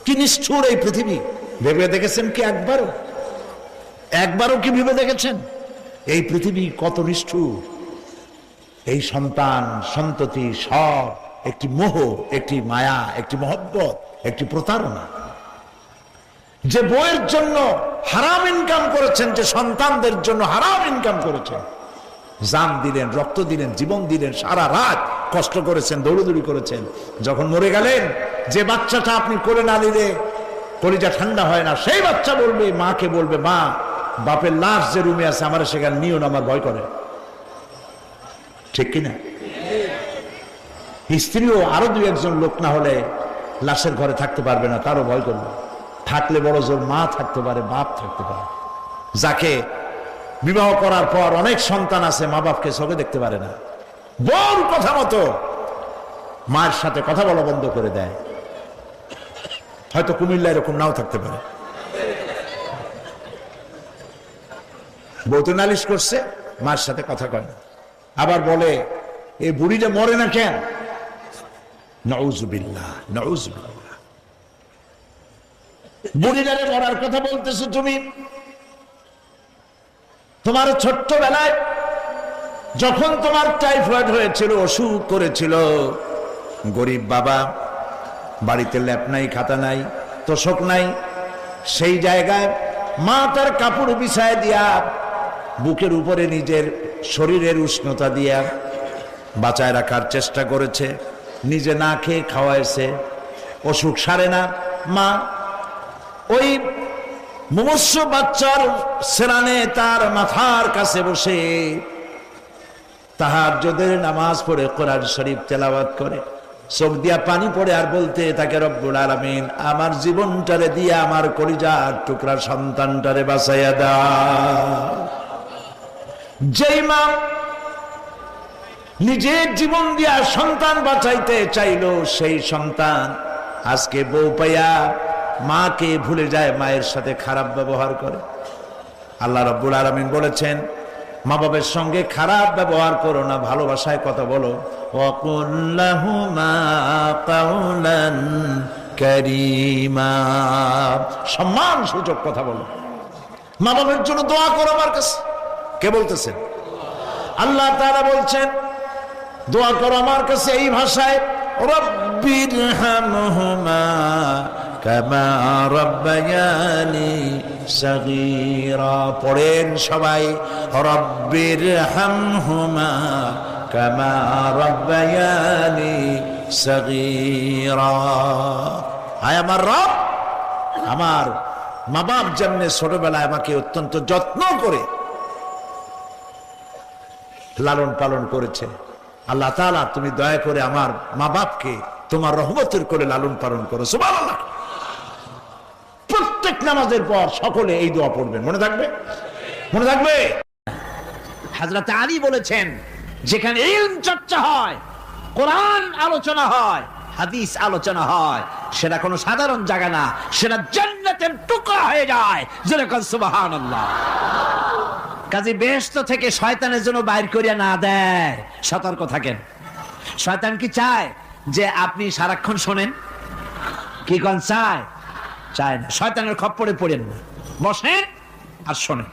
কি নিষ্ঠুর এই পৃথিবী। ভেবে দেখেছেন কি একবারও কি ভেবে দেখেছেন এই পৃথিবী কত নিষ্ঠুর? এই সন্তান সন্ততি সব একটি মোহ, একটি মায়া, একটি মহব্বত, একটি প্রতারণা। যে বইয়ের জন্য হারাম ইনকাম করেছেন, যে সন্তানদের জন্য হারাম ইনকাম করেছেন, জান দিলেন, রক্ত দিলেন, জীবন দিলেন, সারা রাত কষ্ট করেছেন, দৌড়দৌড়ি করেছেন, যখন মরে গেলেন, যে বাচ্চাটা আপনি কোলে না নিলে কলিজা ঠান্ডা হয় না, সেই বাচ্চা বলবে, মাকে বলবে, মা বাপের লাশ যে রুমে আছে আমার সেখানে নিও না, আমার ভয় করে। ঠিক কিনা? স্ত্রীও আরো দুই একজন লোক না হলে লাশের ঘরে থাকতে পারবে না, তারও ভয় করবে। থাকলে বড় জোর মা থাকতে পারে, বাপ থাকতে পারে। যাকে বিবাহ করার পর অনেক সন্তান আছে, মা বাপকে চোখে দেখতে পারে না, বউর কথা মতো মায়ের সাথে কথা বলা বন্ধ করে দেয়। হয়তো কুমিল্লা এরকম নাও থাকতে পারে। বউ তো নালিশ করছে, মার সাথে কথা কয় না, আবার বলে এই বুড়িটা মরে না কেন? নাউযুবিল্লাহ, নাউযুবিল্লাহ। বুড়িটারে মরার কথা বলতেছো তুমি? তোমার ছোট্টবেলায় যখন তোমার টাইফয়েড হয়েছিল, অসুখ করেছিল, গরিব বাবা, বাড়িতে ল্যাপ নাই, খাতা নাই, তোষক নাই, সেই জায়গায় মা তার কাপড় বিছায় দিয়া বুকের উপরে নিজের শরীরের উষ্ণতা দিয়া বাঁচায় রাখার চেষ্টা করেছে, নিজে না খেয়ে খাওয়াইছে, অসুখ সারে না। মা ওই মুমূর্ষ বাচ্চার সেরানে তার মাথার কাছে বসে তাহাজ্জুদের নামাজ পড়ে কোরআন শরীফ তেলাওয়াত করে, চোখ দিয়া পানি পড়ে, আর বলতে তাকে, রব্বুল আলামিন আমার জীবনটারে দিয়ে আমার কলিজার টুকরা সন্তানটারে বাঁচাইয়া দাও। যেই মা নিজের জীবন দিয়া সন্তান বাঁচাইতে চাইলো, সেই সন্তান আজকে বউ পাইয়া মাকে ভুলে যায়, মায়ের সাথে খারাপ ব্যবহার করে। আল্লাহ রাব্বুল আলামিন বলেছেন, মা বাবার সঙ্গে খারাপ ব্যবহার করো না, ভালোবাসায় কথা বলো। ওয়াকুল লাহুমা কাওলান কারীমা, সম্মান সূচক কথা বলো। মা বাবার জন্য দোয়া করো আমার কাছে। কে বলতেছেন? আল্লাহ তাআলা বলছেন দোয়া করো আমার কাছে এই ভাষায়, রব্বিরহামহুমা কামা রাব্বায়ানি সাগীরা। পড়েন সবাই, রব্বিরহামহুমা কামা রাব্বায়ানি সাগীরা। আয় আমার রব, আমার মা বাপ যেমনে ছোটবেলায় আমাকে অত্যন্ত যত্ন করে লালন পালন করেছে, আল্লাহ তাআলা তুমি দয়া করে আমার মা বাপকে তোমার রহমতের করে লালন পালন করো। সুবহানাল্লাহ। প্রত্যেক নামাজের পর সকলে এই দোয়া পড়বেন, মনে থাকবে? মনে থাকবে? হযরত আলী বলেছেন, যেখানে ইলম চর্চা হয়, কোরআন আলোচনা হয়, হাদিস আলোচনা হয়, সেটা কোনো সাধারণ জায়গা না, সেটা জান্নাতের টুকরা হয়ে যায়। যেরকম সুবহানাল্লাহ। কাজী বেহেশত থেকে শয়তানের জন্য বাইর করিয়া না দেয়, সতর্ক থাকেন। শয়তান কি চায় যে আপনি সারাক্ষণ শোনেন? কি কোন চায়? চায় না। শয়তানের খপ্পরে পড়েন না, বসেন আর শোনেন।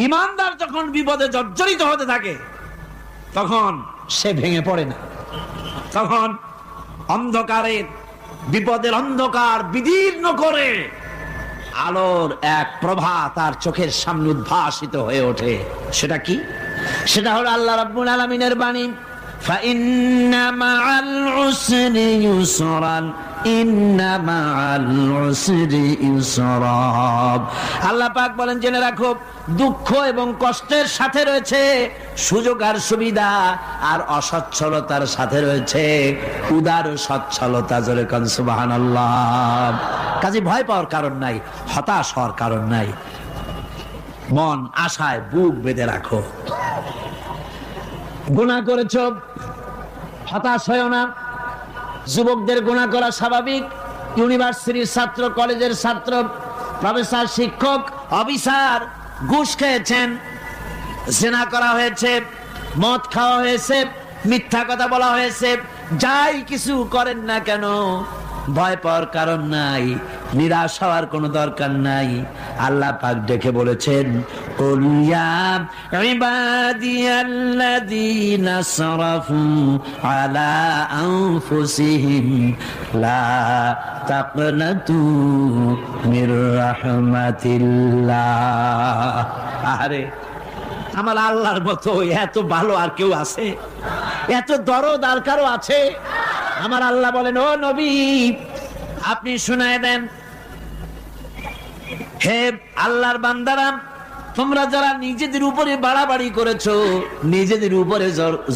ইমানদার যখন বিপদে জর্জরিত হতে থাকে তখন সে ভেঙে পড়ে না, তখন অন্ধকারের বিপদের অন্ধকার বিদীর্ণ করে আলোর এক প্রভা তার চোখের সামনে উদ্ভাসিত হয়ে ওঠে। সেটা কি? সেটা হলো আল্লাহ রাব্বুল আলামিনের বাণী, ফাইন্না মাআল উসরি ইউসরান, ইন্না মাআল উসরি ইউসরা। আল্লাহ পাক বলেন, জেনে রাখো, দুঃখ এবং কষ্টের সাথে রয়েছে সুযোগ আর সুবিধা, আর অসচ্ছলতার সাথে রয়েছে উদার সচ্ছলতা। জোরে কোন সুবহানাল্লাহ। কাজে ভয় পাওয়ার কারণ নাই, হতাশ হওয়ার কারণ নাই, মন আশায় বুক বেঁধে রাখো। গুনাহ করেছ, হতাশ হয়ো না। যুবকদের গুনাহ করা স্বাভাবিক। ইউনিভার্সিটির ছাত্র, কলেজের ছাত্র, প্রফেসর, শিক্ষক, অফিসার ঘুষ খেয়েছেন, জিনা করা হয়েছে, মদ খাওয়া হয়েছে, মিথ্যা কথা বলা হয়েছে, যাই কিছু করেন না কেন ভয় পাওয়ার কারণ নাই, নিরাশ হওয়ার কোনো দরকার নাই। আল্লাহ পাক ডেকে বলেছেন, কুল ইয়া ইবাদিয়াল্লাযীনা আসরাফু আলা আনফুসিহিম লা তাকনাতু মির রাহমাতিল্লাহ। আরে আমার আল্লাহর মতো এত ভালো আর কেউ আছে? এত দরদ আর কারো আছে? আমার আল্লাহ বলেন, ও নবী আপনি শুনায় দেন, হে আল্লাহর বান্দারা, তোমরা যারা নিজেদের উপরে বাড়াবাড়ি করেছো, নিজেদের উপরে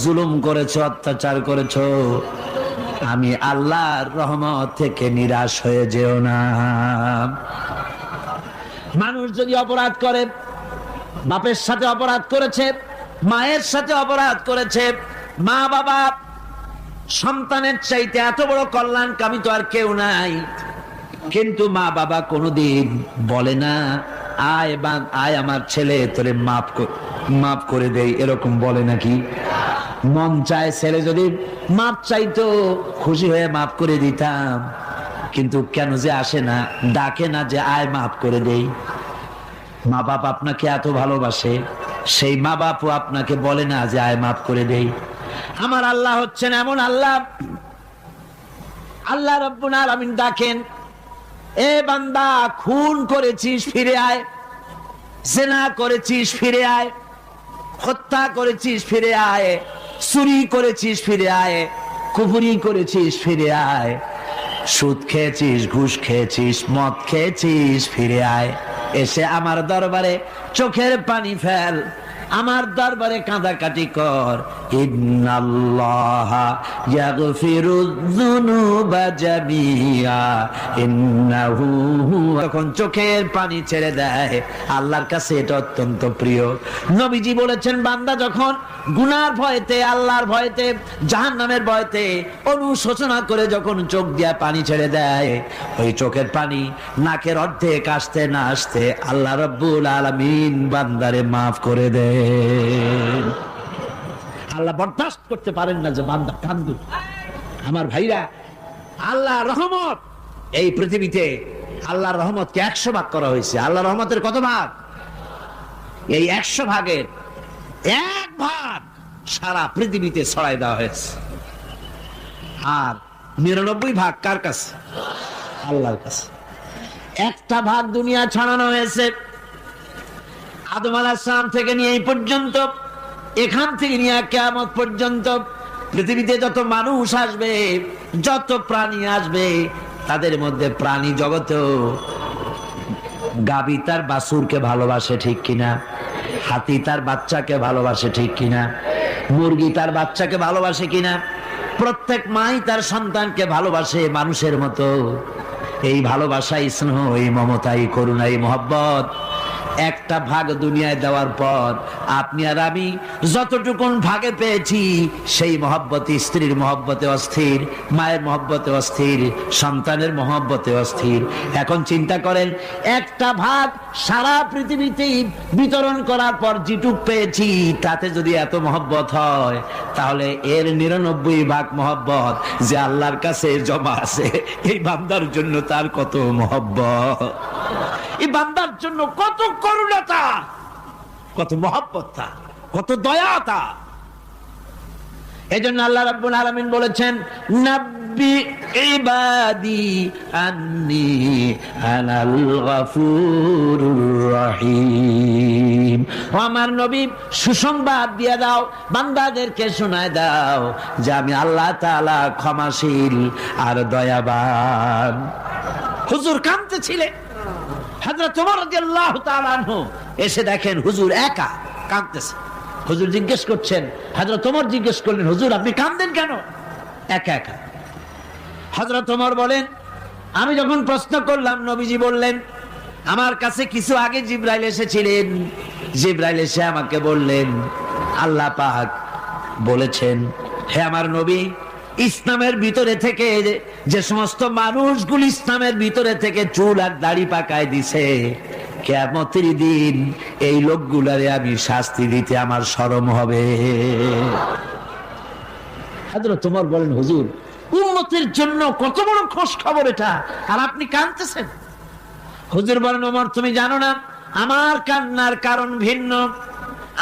জুলুম করেছো, অত্যাচার করেছো, আমি আল্লাহর রহমত থেকে নিরাশ হয়ে যেও না। মানুষ যদি অপরাধ করে, বাপের সাথে অপরাধ করেছে, মায়ের সাথে অপরাধ করেছে, মা বাবা সন্তানের চাইতে এত বড় কল্যাণকামী তো আর কেউ নাই, কিন্তু মা বাবা কোনোদিন বলে না আয় আমার ছেলে তোরে মাফ করে দেই, এরকম বলে নাকি? মন চায় ছেলে যদি মাফ চাইতো, খুশি হয়ে মাফ করে দিতাম, কিন্তু কেন যে আসে না, ডাকে না যে আয় মাফ করে দেই। মা বাপ আপনাকে এত ভালোবাসে, সেই মা বাপও আপনাকে বলে না যে আয় মাফ করে দেই। আমার আল্লাহ হচ্ছেন এমন আল্লাহ, আল্লাহ রাব্বুল আলামিন ডাকেন, এ বান্দা খুন করেছিস ফিরে আয়, জিনা করেছিস ফিরে আয়, হত্যা করেছিস ফিরে আয়, চুরি করেছিস ফিরে আয়, কুফরি করেছিস ফিরে আয়, সুদ খেয়েছিস, ঘুষ খেয়েছিস, মদ খেয়েছিস ফিরে আয়, এসে আমার দরবারে চোখের পানি ফেল, আমার দরবারে কাঁদাকাটি কর। ইন্নাল্লাহা ইয়াগফিরুয যুনুবা জামিআ ইন্নাহু। তখন চোখের পানি ছেড়ে দেয়, আল্লাহর কাছে এটা অত্যন্ত প্রিয়। নবীজি বলেছেন, বান্দা যখন গুনার ভয়তে, আল্লাহর ভয়তে, জাহান্নামের ভয়তে অনুশোচনা করে যখন চোখ দিয়া পানি ছেড়ে দেয়, ওই চোখের পানি নাকের অর্ধেক আসতে না আসতে আল্লাহ রাব্বুল আলামিন বান্দারে মাফ করে দেয়। আল্লাহ বরদাস্ত করতে পারেন না যে বান্দা কান্দুক। আমার ভাইরা, আল্লাহ রহমত, এই পৃথিবীতে আল্লাহর রহমতকে 100 ভাগ করা হয়েছে। আল্লাহর রহমতের কত ভাগ? এই 100 ভাগের 1 ভাগ সারা পৃথিবীতে ছড়াই দেওয়া হয়েছে। আর 99 ভাগ কার কাছে? আল্লাহর কাছে। 1টা ভাগ দুনিয়া ছড়ানো হয়েছে আদম আলাইহিস সালাম থেকে নিয়ে এই পর্যন্ত, এখান থেকে নিয়ে কিয়ামত পর্যন্ত পৃথিবীতে যত মানুষ আসবে, যত প্রাণী আসবে, তাদের মধ্যে প্রাণী জগতেও গাভী তার বাছুরকে ভালোবাসে ঠিক কিনা, হাতি তার বাচ্চাকে ভালোবাসে ঠিক কিনা, মুরগি তার বাচ্চাকে ভালোবাসে কিনা, প্রত্যেক মাই তার সন্তানকে ভালোবাসে মানুষের মতো। এই ভালোবাসা, স্নেহ, এই মমতা, এই করুণা, এই মহব্বত 1টা ভাগ দুনিয়ায় দেওয়ার পর আপনি আর আমি যতটুকুন ভাগে পেয়েছি, সেই মহব্বতে, স্ত্রীর মহব্বতে অস্থির, মায়ের মহব্বতে অস্থির, সন্তানের মহব্বতে অস্থির। এখন চিন্তা করেন, 1টা ভাগ সারা পৃথিবীতেই বিতরণ করার পর যেটুক পেয়েছি, তাতে যদি এত মহব্বত হয়, তাহলে এর 99 ভাগ মহব্বত যে আল্লাহর কাছে জমা আছে, এই বান্দার জন্য তার কত মহব্বত, এই বান্দার জন্য কত করুণাতা, কত মহব্বতটা, কত দয়াটা। এজন্য আল্লাহ রাব্বুল আলামিন বলেছেন, নাব্বি ইবাদি আন্নি আনাল গফুরুর রহিম। ও আমার নবী, সুসংবাদ দিয়ে দাও, বান্দাদেরকে শোনায় দাও যে আমি আল্লাহ তাআলা ক্ষমাশীল আর দয়াবান। হুজুর কাঁদতেছিলেন, হযরত ওমর রাদিয়াল্লাহু তাআলা আনহু এসে দেখেন হুজুর একা কাঁদতেছে। হুজুর জিজ্ঞেস করছেন, হযরত ওমর জিজ্ঞেস করলেন, হুজুর আপনি কাঁদেন কেন একা একা? হযরত ওমর বলেন, আমি যখন প্রশ্ন করলাম, নবীজি বললেন, আমার কাছে কিছু আগে জিবরাইল এসেছিলেন, জিবরাইল এসে আমাকে বললেন, আল্লাহ পাক বলেছেন, হে আমার নবী, ইসলামের ভিতরে থেকে যে সমস্ত মানুষগুলো ইসলামের ভিতরে থেকে চুল আর দাড়ি পাকায় দিছে, কিয়ামতের দিন এই লোকগুলারে আমি শাস্তি দিতে আমার শরম হবে। হযরত ওমর বলেন, হুজুর উম্মতের জন্য কত বড় খোঁজ খবর এটা, আর আপনি কাঁদতেছেন। হুজুর বলেন, ওমর তুমি জানো না আমার কান্নার কারণ ভিন্ন।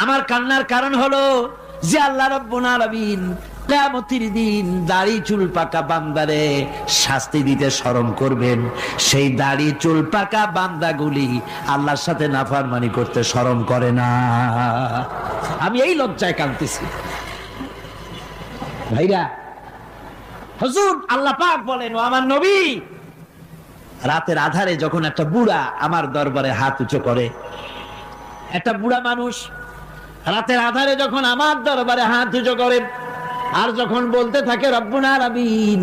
আমার কান্নার কারণ হলো যে আল্লাহ রাব্বুল আলামিন কিয়ামতের দিন দাড়ি চুল পাকা বান্দারে শাস্তি দিতে শরম করবেন। সেই দাড়ি চুল পাকা বান্দাগুলি আল্লাহর সাথে নাফরমানি করতে শরম করে না। আমি এই লজ্জায় কাঁদতেছি। ভাইরা, হুজুর আল্লাহ পাক বলেন, ও আমার নবী, রাতের আধারে যখন একটা বুড়া আমার দরবারে হাত উঁচু করে, একটা বুড়া মানুষ রাতের আধারে যখন আমার দরবারে হাত উঁচু করে, আর যখন বলতে থাকে রব্বুল আলামিন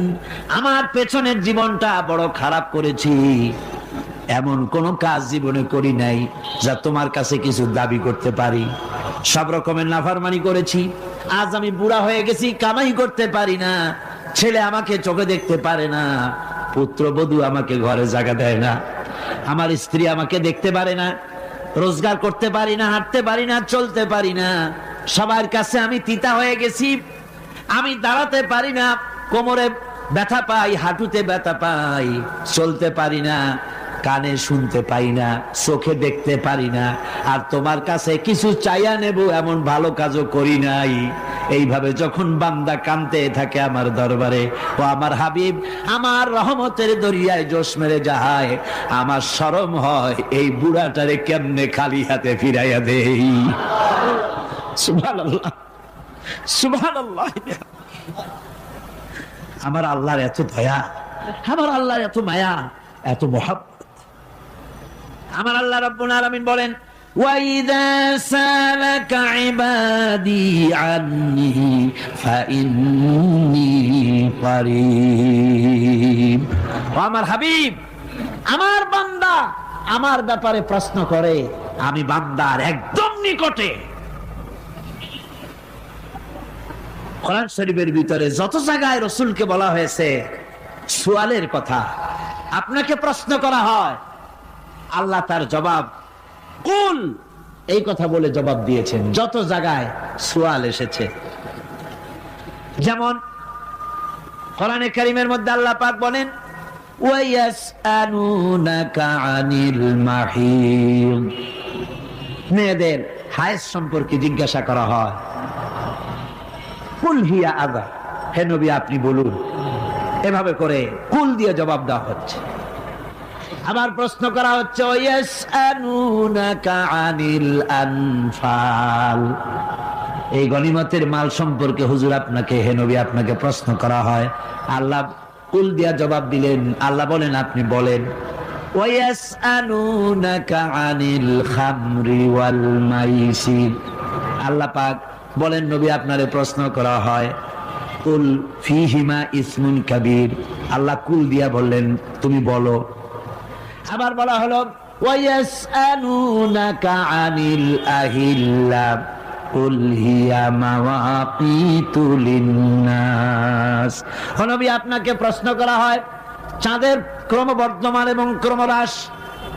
আমার পেছনের জীবনটা বড় খারাপ করেছি, এমন কোন কাজ জীবনে করি নাই যা তোমার কাছে কিছু দাবি করতে পারি, সব রকমের নাফরমানি করেছি, আজ আমি বুড়া হয়ে গেছি, কামাই করতে পারি না, ছেলে আমাকে চোখে দেখতে পারে না, পুত্রবধূ আমাকে ঘরে জায়গা দেয় না, আমার স্ত্রী আমাকে দেখতে পারে না, রোজগার করতে পারি না, হাঁটতে পারি না, চলতে পারি না, সবার কাছে আমি তিতা হয়ে গেছি, আমি দাঁড়াতে পারি না, কোমরে ব্যথা পাই, হাঁটুতে ব্যথা পাই, চলতে পারি না, কানে শুনতে পাই না, চোখে দেখতে পারি না, আর তোমার কাছে কিছু চাইয়া নেব এমন ভালো কাজও করি নাই। এইভাবে যখন বান্দা কাঁদতে থাকে আমার দরবারে, ও আমার হাবিব আমার রহমতের দরিয়ায় জোশ মেরে যায়, আমার শরম হয় এই বুড়াটারে কেমনে খালি হাতে ফিরাইয়া দেই। সুবহানাল্লাহ, সুবহানাল্লাহ। আমার আল্লাহর এত দয়া, আমার আল্লাহর এত মায়া, এত মহব্বত। আমার আল্লাহ রাব্বুল আলামিন বলেন, وَإِذَا سَأَلَكَ عِبَادِي عَنِّي فَإِنِّي قَرِيبٌ। আমার হাবিব, আমার বান্দা আমার ব্যাপারে প্রশ্ন করে, আমি বান্দার একদম নিকটে। কোরআন শরীফের ভিতরে যত জায়গায় রাসূলকে বলা হয়েছে সুয়ালের কথা, আপনাকে প্রশ্ন করা হয়, আল্লাহ তার জবাব কুল এই কথা বলে জবাব দিয়েছেন। যত জায়গায় সুয়াল এসেছে, যেমন কোরআনে কারীমের মধ্যে আল্লাহ পাক বলেন, ওয়ায়াসআলুনাকা আনিল মাহিদ, মেয়েদের হায়েজ সম্পর্কে জিজ্ঞাসা করা হয়, কুল হিয়া আযা, হে নবী আপনি বলুন। এভাবে করে কুল দিয়ে জবাব দেওয়া হচ্ছে। আবার প্রশ্ন করা হচ্ছে, ওয়ায়াসআলুনাকা আনিল আনফাল, এই গনিমতের মাল সম্পর্কে হুজুর আপনাকে, হে নবী আপনাকে প্রশ্ন করা হয়। আল্লাহ কুল দিয়া জবাব দিলেন, আল্লাহ বলেন আপনি বলেন। ওয়ায়াসআলুনাকা আনিল খামরি ওয়াল মাইসির, আল্লাহ পাক বলেন নবী আপনারে প্রশ্ন করা হয়, কুল ফীহিমা ইসমুন কাবীর, আল্লাহ কুল দিয়া বললেন তুমি বলো। আবার বলা হলো, ওয়ায়াসআলুনাকা আনিল আহিল্লা কুল হিয়া মাওয়াকিতু লিন্নাস, ও নবী আপনাকে প্রশ্ন করা হয় চাঁদের ক্রমবর্ধমান এবং ক্রমহ্রাস,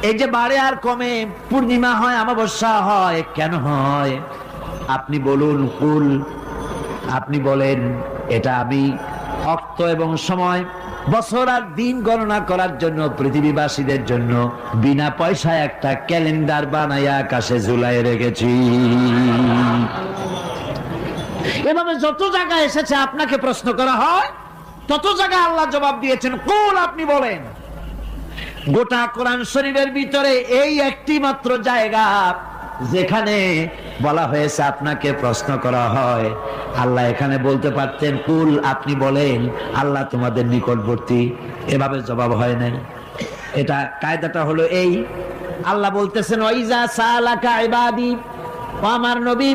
এই যে বাড়ে আর কমে, পূর্ণিমা হয় অমাবস্যা হয়, কেন হয় আপনি বলুন। কুল, আপনি বলেন এটা আমি অক্ত এবং সময়, বছর আর দিন গণনা করার জন্য পৃথিবীবাসীদের জন্য বিনা পয়সায় একটা ক্যালেন্ডার বানাইয়া আকাশে ঝুলাই রেখেছি। এভাবে যত জায়গায় এসেছে আপনাকে প্রশ্ন করা হয়, তত জায়গায় আল্লাহ জবাব দিয়েছেন কুল আপনি বলেন। গোটা কোরআন শরীফের ভিতরে এই একটি মাত্র জায়গা যেখানে বলা হয়েছে আপনাকে প্রশ্ন করা হয়, আল্লাহ এখানে বলতে পারতেন কুল আপনি বলেন, আল্লাহ তোমাদের নিকটবর্তী, এভাবে জবাব হয় নাই। এটা কায়দাটা হলো এই, আল্লাহ বলতেছেন ওয়াইজা সালাকা ইবাদি, ও আমার নবী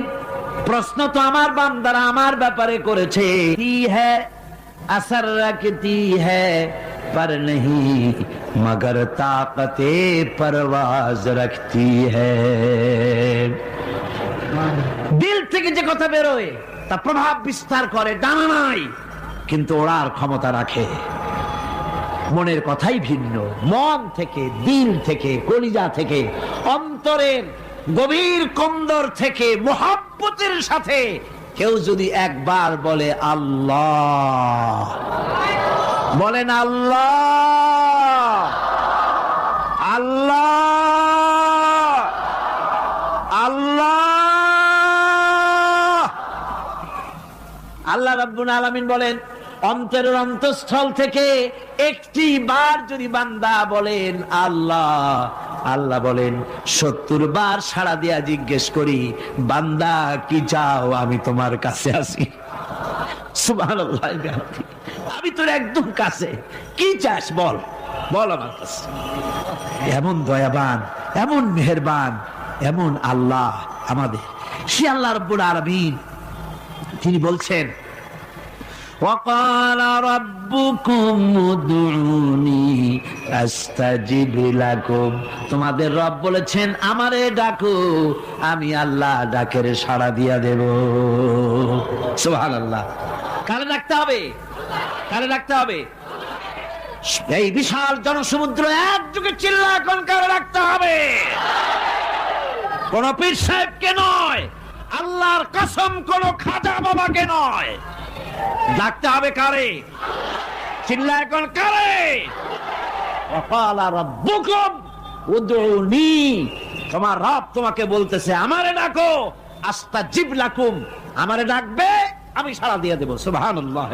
প্রশ্ন তো আমার বান্দারা আমার ব্যাপারে করেছে, কি হ্যায় আসর রাখতি হ্যায় पर नहीं मगर ताकते परवाज रखती है। দিল থেকে যে কথা বেরোয় তা প্রভাব বিস্তার করে, ডানা নাই কিন্তু ওড়ার ক্ষমতা রাখে। মনের কথাই ভিন্ন, মন থেকে, দিল থেকে, কলিজা থেকে, অন্তরের গভীর কন্দর থেকে মুহাব্বতের সাথে কেউ যদি একবার বলে আল্লাহ, বলেন আল্লাহ, আল্লাহ, আল্লাহ, আল্লাহ রাব্বুল আলামিন বলেন, অন্তরের অন্তঃস্থল থেকে একটি বার যদি বান্দা বলেন আল্লাহ, আল্লাহ বলেন 70 বার সাড়া দিয়া জিজ্ঞেস করি, বান্দা কি চাও, আমি তোমার কাছে আছি। সুবহানাল্লাহ, আমি তোর একদম কাছে, কি চাস বল, বল আমার কাছে। এমন দয়াবান, এমন মেহেরবান, এমন আল্লাহ আমাদের। সে আল্লাহ রাব্বুল আলামিন তিনি বলছেন, وَقَالَ رَبُّكُمْ ادْعُونِي أَسْتَجِبْ لَكُمْ। তোমাদের রব বলেছেন আমারে ডাকো, আমি আল্লাহ ডাকের সাড়া দিয়া দেব। সুবহানাল্লাহ। কারে ডাকতে হবে? কারে ডাকতে হবে? এই বিশাল জনসমুদ্র একযোগে চিল্লা কোন কারে ডাকতে হবে? কোন পীর সাহেবকে নয়, আল্লাহর কসম কোন খাজা বাবাকে নয়, ডাকতে হবে কারে? চিল্লা এখন কারে? ওয়াকালা রাব্বুকুম উদউনি, তোমার রব তোমাকে বলতেছে আমারে ডাকো, আস্তাজিব লাকুম, আমারে ডাকবে আমি সাড়া দিয়ে দেব। সুবহানাল্লাহ।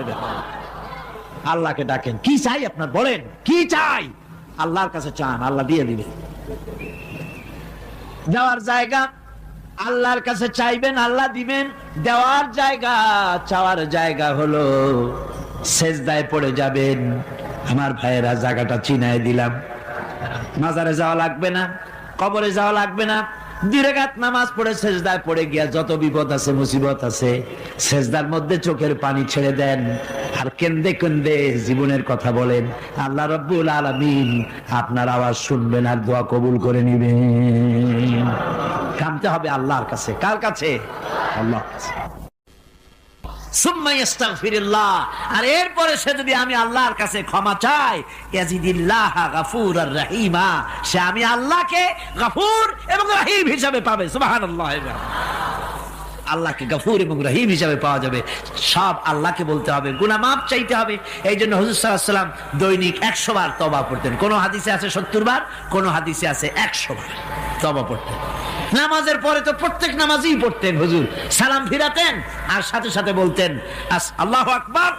আল্লাহকে ডাকেন, কি চাই আপনার বলেন, কি চাই? আল্লাহর কাছে চান, আল্লাহ দিয়ে দিবেন। যাওয়ার জায়গা আল্লাহর কাছে চাইবেন, আল্লাহ দিবেন। দেওয়ার জায়গা, চাওয়ার জায়গা হলো সেজদায় পড়ে যাবেন। আমার ভাইয়েরা, জায়গাটা চিনায় দিলাম। মাজারে যাওয়া লাগবে না, কবরে যাওয়া লাগবে না। 2 রাকাত নামাজ পড়ে সেজদায় পড়ে গিয়া যত বিপদ আছে, মুসিবত আছে, সেজদার মধ্যে চোখের পানি ছেড়ে দেন আর কেন্দে কেন্দে জীবনের কথা বলেন। আল্লাহ রাব্বুল আলামিন আপনার আওয়াজ শুনবেন আর দোয়া কবুল করে নিবেন। কামতে হবে আল্লাহর কাছে। কার কাছে? আল্লাহর কাছে। সুম্মা ইস্তাগফিরুল্লাহ, আর এরপরে সে যদি আমি আল্লাহর কাছে ক্ষমা চাই, ইয়াজিদিল্লাহ গাফুরার রহিমা, সে আমি আল্লাহকে গফুর এবং রহিম হিসাবে পাবে। সুবহানাল্লাহ। আল্লাহকে গফুর এবং রহিম হিসাবে পাওয়া যাবে। সব আল্লাহকে বলতে হবে, গুনাহ মাফ চাইতে হবে। এই জন্য হুজুর সাল্লাল্লাহু আলাইহি ওয়াসাল্লাম দৈনিক 100 বার তওবা পড়তেন। কোন হাদিসে আছে 70 বার, কোন হাদিসে আছে 100 বার তওবা পড়তেন। নামাজের পরে তো প্রত্যেক নামাজই পড়তেন হুজুর, সালাম ফিরাতেন আর সাথে সাথে বলতেন আল্লাহু আকবার,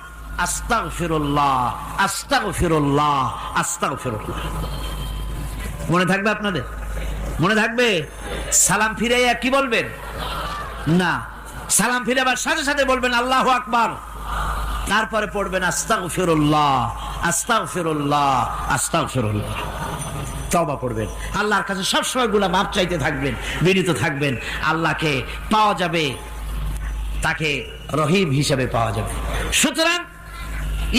আস্তাগফিরুল্লাহ, আস্তাগফিরুল্লাহ, আস্তাগফিরুল্লাহ। মনে থাকবে আপনাদের? মনে থাকবে? সালাম ফিরাইয়া কি বলবেন? না, সালাম ফিরাবার সাথে সাথে বলবেন আল্লাহু আকবার, তারপরে পড়বেন আস্তাগফিরুল্লাহ, আস্তাগফিরুল্লাহ, আস্তাগফিরুল্লাহ। তওবা পড়বেন, আল্লাহর কাছে সবসময় গুনাহ মাফ চাইতে থাকবেন, বিনীত থাকবেন। আল্লাহকে পাওয়া যাবে, তাকে রহিম হিসেবে পাওয়া যাবে। সুতরাং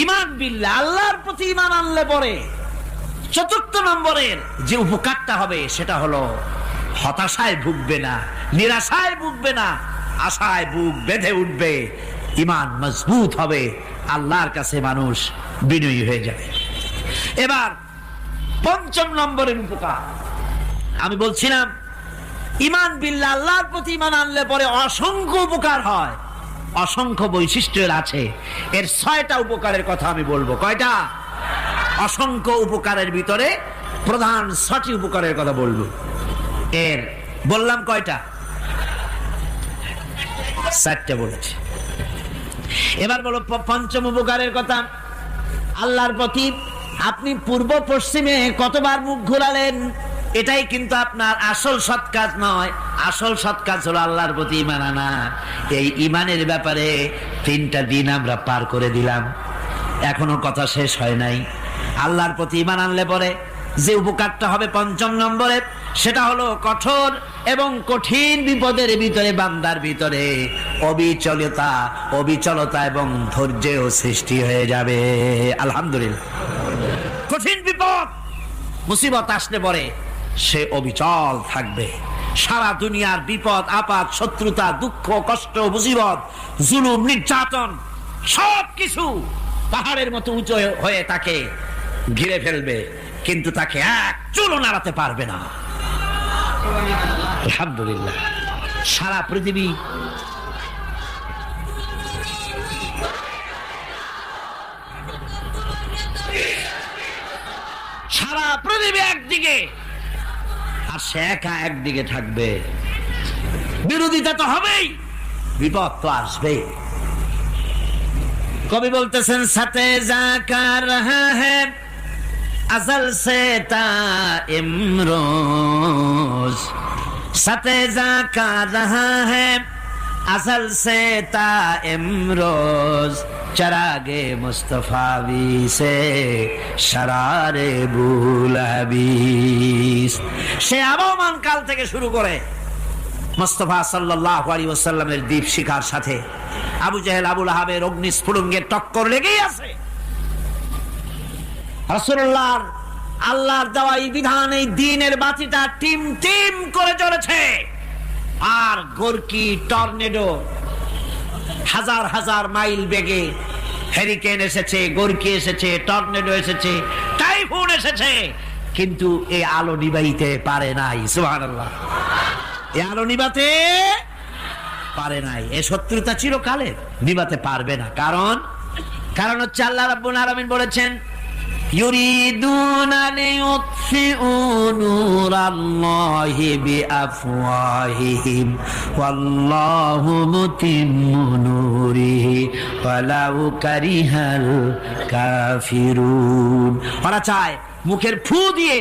ঈমান বিল্লাহ, আল্লাহর প্রতি ঈমান আনলে পরে 4র্থ নম্বরের যে উপকারটা হবে সেটা হলো হতাশায় ভুগবে না, নিরাশায় ভুগবে না, আশায় বুক বেঁধে উঠবে, ঈমান মজবুত হবে, আল্লাহর কাছে মানুষ বিনয়ী হয়ে যাবে। এবার 5ম নম্বরের উপকার আমি বলছিলাম, ঈমান বিল্লাহ, আল্লাহর প্রতি ঈমান আনলে পরে অসংখ্য উপকার হয়, অসংখ্য বৈশিষ্ট্যের আছে। এর 6টা উপকারের কথা আমি বলবো। কয়টা? অসংখ্য উপকারের ভিতরে প্রধান 6টি উপকারের কথা বলবো। এর বললাম কয়টা? 4টে বলেছি। এবার বলো 5ম উপকারের কথা। আল্লাহর প্রতি আপনি পূর্ব পশ্চিমে কতবার মুখ ঘোরালেন, এটাই কিন্তু আপনার আসল সৎ কাজ নয়। আসল সৎ কাজ হলো আল্লাহর প্রতি ঈমান আনা। এই ঈমানের ব্যাপারে 3টা দিন আমরা পার করে দিলাম, এখনো কথা শেষ হয় নাই। আল্লাহর প্রতি ঈমান আনলে পরে যে উপকারটা হবে 5ম নম্বরে, সেটা হলো কঠোর এবং কঠিন বিপদের ভিতরে বান্দার ভিতরে অবিচলতা এবং ধৈর্যের সৃষ্টি হয়ে যাবে। আলহামদুলিল্লাহ। কঠিন বিপদ মুসিবত আসলে পরে সে অবিচল থাকবে। সারা দুনিয়ার বিপদ আপদ, শত্রুতা, দুঃখ, কষ্ট, মুসিবত, জুলুম, নির্যাতন সবকিছু পাহাড়ের মতো উঁচু হয়ে তাকে ঘিরে ফেলবে, কিন্তু তাকে এক চুলও নাড়াতে পারবে না। আলহামদুলিল্লাহ। সারা পৃথিবী সারা পৃথিবী একদিকে আর সে একা একদিকে থাকবে। বিরোধিতা তো হবেই, বিপদ তো আসবেই। কবি বলতেছেন সাথে জাকা রহা হ্যায় अज़ल से ता इमरोज सतेजा का रहा है अज़ल से ता इमरोज चरागे मुस्तफावी से शरारे बुलहबीस। সে আবহমান কাল থেকে শুরু করে মুস্তাফা সাল্লাল্লাহু আলাইহি ওয়াসাল্লামের দীপ শিখার সাথে আবু জেহেল আবু লাহাবের অগ্নিস্ফুলিঙ্গের টক্কর লেগেই আছে। রাসূলুল্লাহর আল্লাহর দেওয়া এই বিধান, এই দ্বীনের বাতিটা টিম টিম করে চলেছে। আর গোরকি টর্নেডো হাজার হাজার মাইল বেগে হেরিকেন এসেছে, গোরকি এসেছে, টর্নেডো এসেছে, টাইফুন এসেছে, কিন্তু এই আলো নিবাইতে পারে নাই। সুবহানাল্লাহ, এই আলো নিবাতে পারে নাই। এই শত্রুতা চিরকালের, নিবাতে পারবে না। কারণ হচ্ছে আল্লাহ রাব্বুল আলামিন বলেছেন ইউরিদুনা লিইউতফিউ নূরাল্লাহি বিআফওয়াহিহিম ওয়াল্লাহু মুতিম্মু নূরিহি ওয়ালাউ কারিহাল কাফিরুন। ওরা চায় মুখের ফু দিয়ে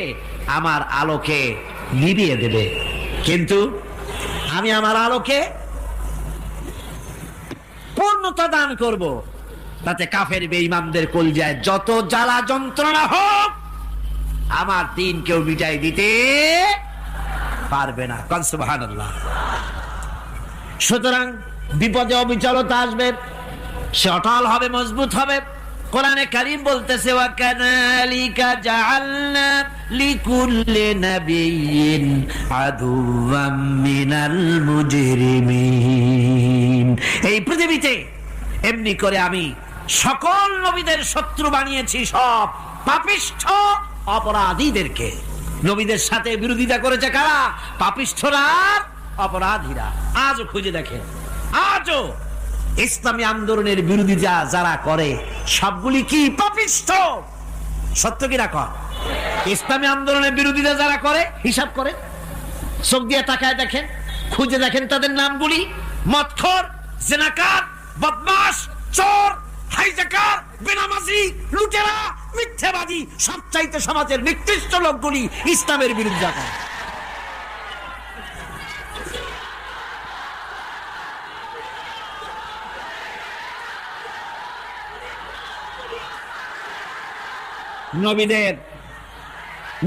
আমার আলোকে নিভিয়ে দেবে, কিন্তু আমি আমার আলোকে পূর্ণতা দান করব। তাতে কাফের বেঈমানদের কলজায় যত জ্বালা যন্ত্রণা হোক, আমার দ্বীন কেউ মিটাই দিতে পারবে না। সুবহানাল্লাহ। সুতরাং বিপদে অবিচলতা আসবে, সে অটল হবে, মজবুত হবে। কোরআনে কারীম বলতেছে ওয়া কাযালিকা জাআলনা লিকুল্লি নাবিয়্যিন আদুওয়াম মিনাল মুজরিমিন। এই পৃথিবীতে এমনি করে আমি সকল নবীদের শত্রু বানিয়েছি, সব পাপিষ্ঠ অপরাধীদেরকে। নবীদের সাথে বিরোধিতা করেছে কারা? পাপিষ্ঠরা, অপরাধীরা। আজও খুঁজে দেখেন, আজও ইসলামী আন্দোলনের বিরোধিতা যারা করে সবগুলি কি পাপিষ্ঠ? সত্য কি না কর? ইসলামী আন্দোলনের বিরোধিতা যারা করে হিসাব করে, চোখ দিয়ে তাকায় দেখেন, খুঁজে দেখেন তাদের নামগুলি। মদখোর, জিনাকার, বদমাশ, চোর, হাইজাকার, বেনামাজি, লুটেরা, মিথ্যাবাদী, সবচাইতে সমাজের নিকৃষ্ট লোকগুলি ইসলামের বিরোধিতা করে।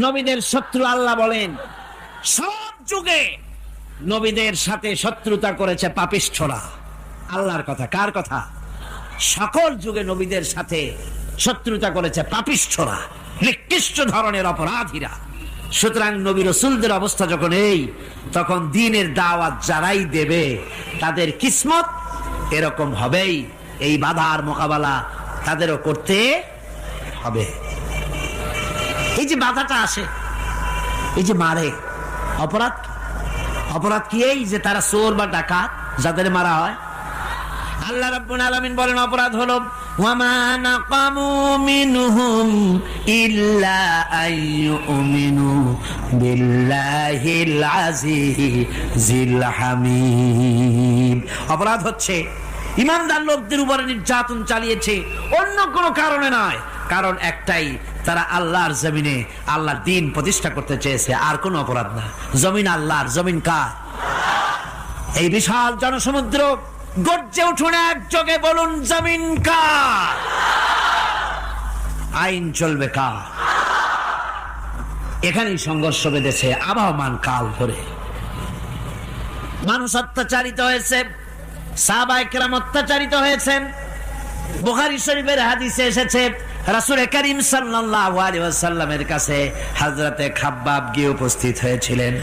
নবীদের শত্রু আল্লাহ বলেন সব যুগে নবীদের সাথে শত্রুতা করেছে পাপিষ্ঠরা। আল্লাহর কথা, কার কথা? সকল যুগে নবীদের সাথে শত্রুতা করেছে পাপিষ্ঠরা, নিকৃষ্ট ধরনের অপরাধীরা। সুতরাং নবী রাসূলদের অবস্থা যখন এই, তখন দ্বীনের দাওয়াত যারাই দেবে তাদের কিসমত এরকম হবেই। এই বাধার মোকাবেলা তাদেরও করতে হবে। এই যে বাধাটা আসে, এই যে মারে, অপরাধ কি? এই যে তারা চোর বা ডাকাত যাদের মারা হয়। আল্লাহ রাব্বুল আলামিন বলেন অপরাধ হলো ওয়ামা নাকামু মিনহুম ইল্লা আইয়ুমিনু বিল্লাহিল আজিজিল হামিদ। অপরাধ হচ্ছে ঈমানদার লোকদের উপরে নির্যাতন চালিয়েছে, অন্য কোনো কারণে নয়। কারণ একটাই, তারা আল্লাহর জমিনে আল্লাহর দ্বীন প্রতিষ্ঠা করতে চেয়েছে, আর কোনো অপরাধ না। জমিন আল্লাহর, জমিন কার? এই বিশাল জনসমুদ্র গর্জে উঠুন একযোগে, বলুন জমিন কার? আইন চলবে কার? এখানেই সংঘর্ষ বেঁধেছে আবহমান কাল ধরে। মানুষ অত্যাচারিত হয়েছে, সাহাবায়ে কেরাম অত্যাচারিত হয়েছেন। বুখারী শরীফের হাদিসে এসেছে রাসূল করিম সাল্লাল্লাহু আলাইহি ওয়াসাল্লামের কাছে হযরতে খাব্বাব গিয়ে উপস্থিত হয়েছিলেন।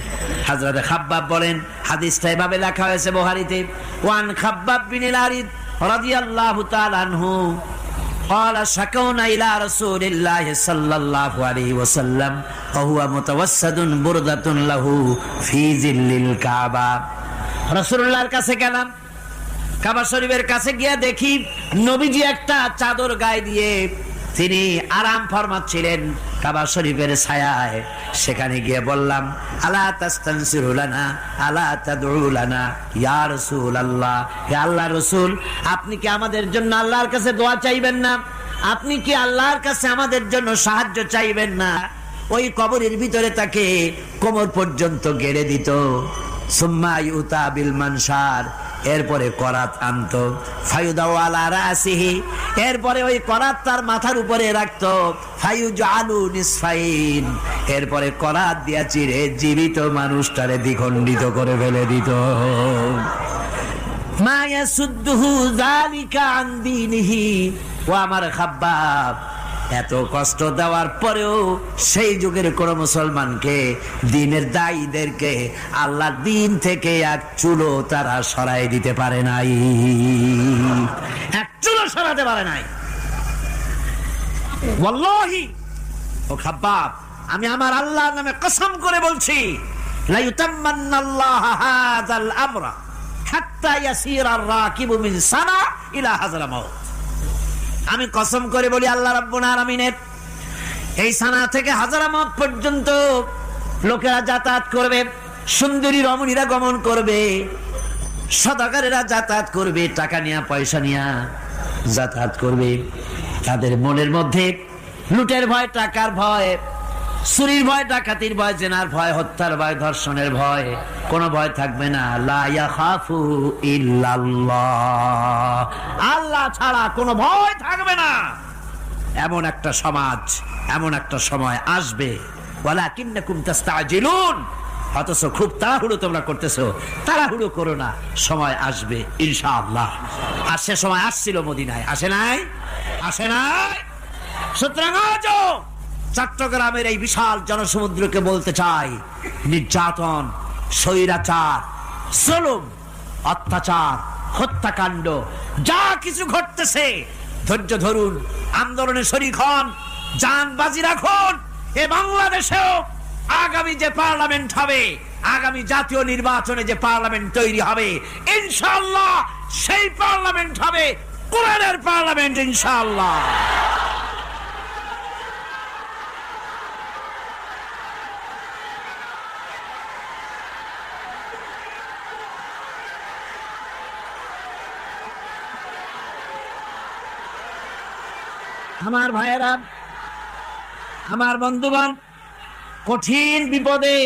হযরতে খাব্বাব বলেন, হাদিসটা এভাবে লেখা হয়েছে বুখারীতে, ওয়ান খাব্বাব বিন আরিদ রাদিয়াল্লাহু তাআলা আনহু قال شكونا إلى رسول الله صلى الله عليه وسلم وهو متوسد بردة له في ظل الكعبة। রাসূলুল্লাহর কাছে গেলাম, কাবা শরীফের কাছে গিয়ে দেখি নবীজি একটা চাদর গায়ে দিয়ে তিনি আরাম ফরমাচ্ছিলেন কাবা শরীফের ছায়ায়। সেখানে গিয়ে বললাম, আলা তাস্তানসিরু লানা আলা তাদউ লানা ইয়া রাসূলুল্লাহ, হে আল্লাহর রাসূল, আপনি কি আমাদের জন্য আল্লাহর কাছে দোয়া চাইবেন না? আপনি কি আল্লাহর কাছে আমাদের জন্য সাহায্য চাইবেন না? ওই কবরের ভিতরে তাকে কোমর পর্যন্ত গেড়ে দিত। সুম্মা ইউতা বিল মানশার, এরপরে করাত আনতো, ফায়ুদাউ আলা রাসিহি, এরপরে ওই করাত তার মাথার উপরে রাখতো, ফায়ুজআলু নিসফাইন, এরপরে করাত দিয়া চিরে জীবিত মানুষটারে দ্বিখণ্ডিত করে ফেলে দিত। মা ইয়াসুদ্দুহু যালিকা আন দীনিহি। ও আমার খাব্বাব, এত কষ্ট দেওয়ার পরেও সেই যুগের কোন মুসলমানকে, দ্বীনের দায়ীদেরকে আল্লাহর দ্বীন থেকে এক চুলো তারা সরাই দিতে পারে নাই, এক চুলো সরাতে পারে নাই। ওয়াল্লাহি, ও খাব্বাব, আমি আমার আল্লাহর নামে কসম করে বলছি, লা ইউতাম্মান্নাল্লাহু হাযাল আমরা হাত্তা ইয়াসিরা আর-রাকিবু মিন সানা ইলা হাযরামাউত। আমি কসম করে বলি, আল্লাহ রাব্বুল আলামিনের এই সানা থেকে হাজারামাত পর্যন্ত লোকেরা যাতায়াত করবে, সুন্দরী রমণীরা গমন করবে, সদাগরেরা যাতায়াত করবে, টাকা নিয়া পয়সা নিয়া যাতায়াত করবে। তাদের মনের মধ্যে লুটের ভয়, টাকার ভয়, চুরির ভয়, ডাকাতির ভয়, জেনার ভয়, হত্যার ভয়, ধর্ষণের ভয়, কোন ভয় থাকবে না। লা ইয়াখাফু ইল্লাল্লাহ, আল্লাহ ছাড়া কোনো ভয় থাকবে না। এমন একটা সমাজ, এমন একটা সময় আসবে। ওয়ালাকিন্নাকুম তাস্তাজিলুন, অথচ খুব তাড়াহুড়ো তোমরা করতেছো। তাড়াহুড়ো করো না, সময় আসবে ইনশাআল্লাহ। আর সে সময় আসছিল মদিনায়, আসে নাই? আসে নাই? সুতরাং আজও চট্টগ্রামের এই বিশাল জনসমুদ্রকে বলতে চাই, নির্যাতন, স্বৈরাচার, জুলুম, অত্যাচার, হত্যাকাণ্ড যা কিছু ঘটতেছে, ধৈর্য ধরুন, আন্দোলনে শরীক হন, জান বাজি রাখুন। এ বাংলাদেশেও আগামী যে পার্লামেন্ট হবে, আগামী জাতীয় নির্বাচনে যে পার্লামেন্ট তৈরি হবে, ইনশাআল্লাহ সেই পার্লামেন্ট হবে কোরআনের পার্লামেন্ট ইনশাআল্লাহ। আমার ভাইয়েরা, আমার বন্ধুগণ, কঠিন বিপদে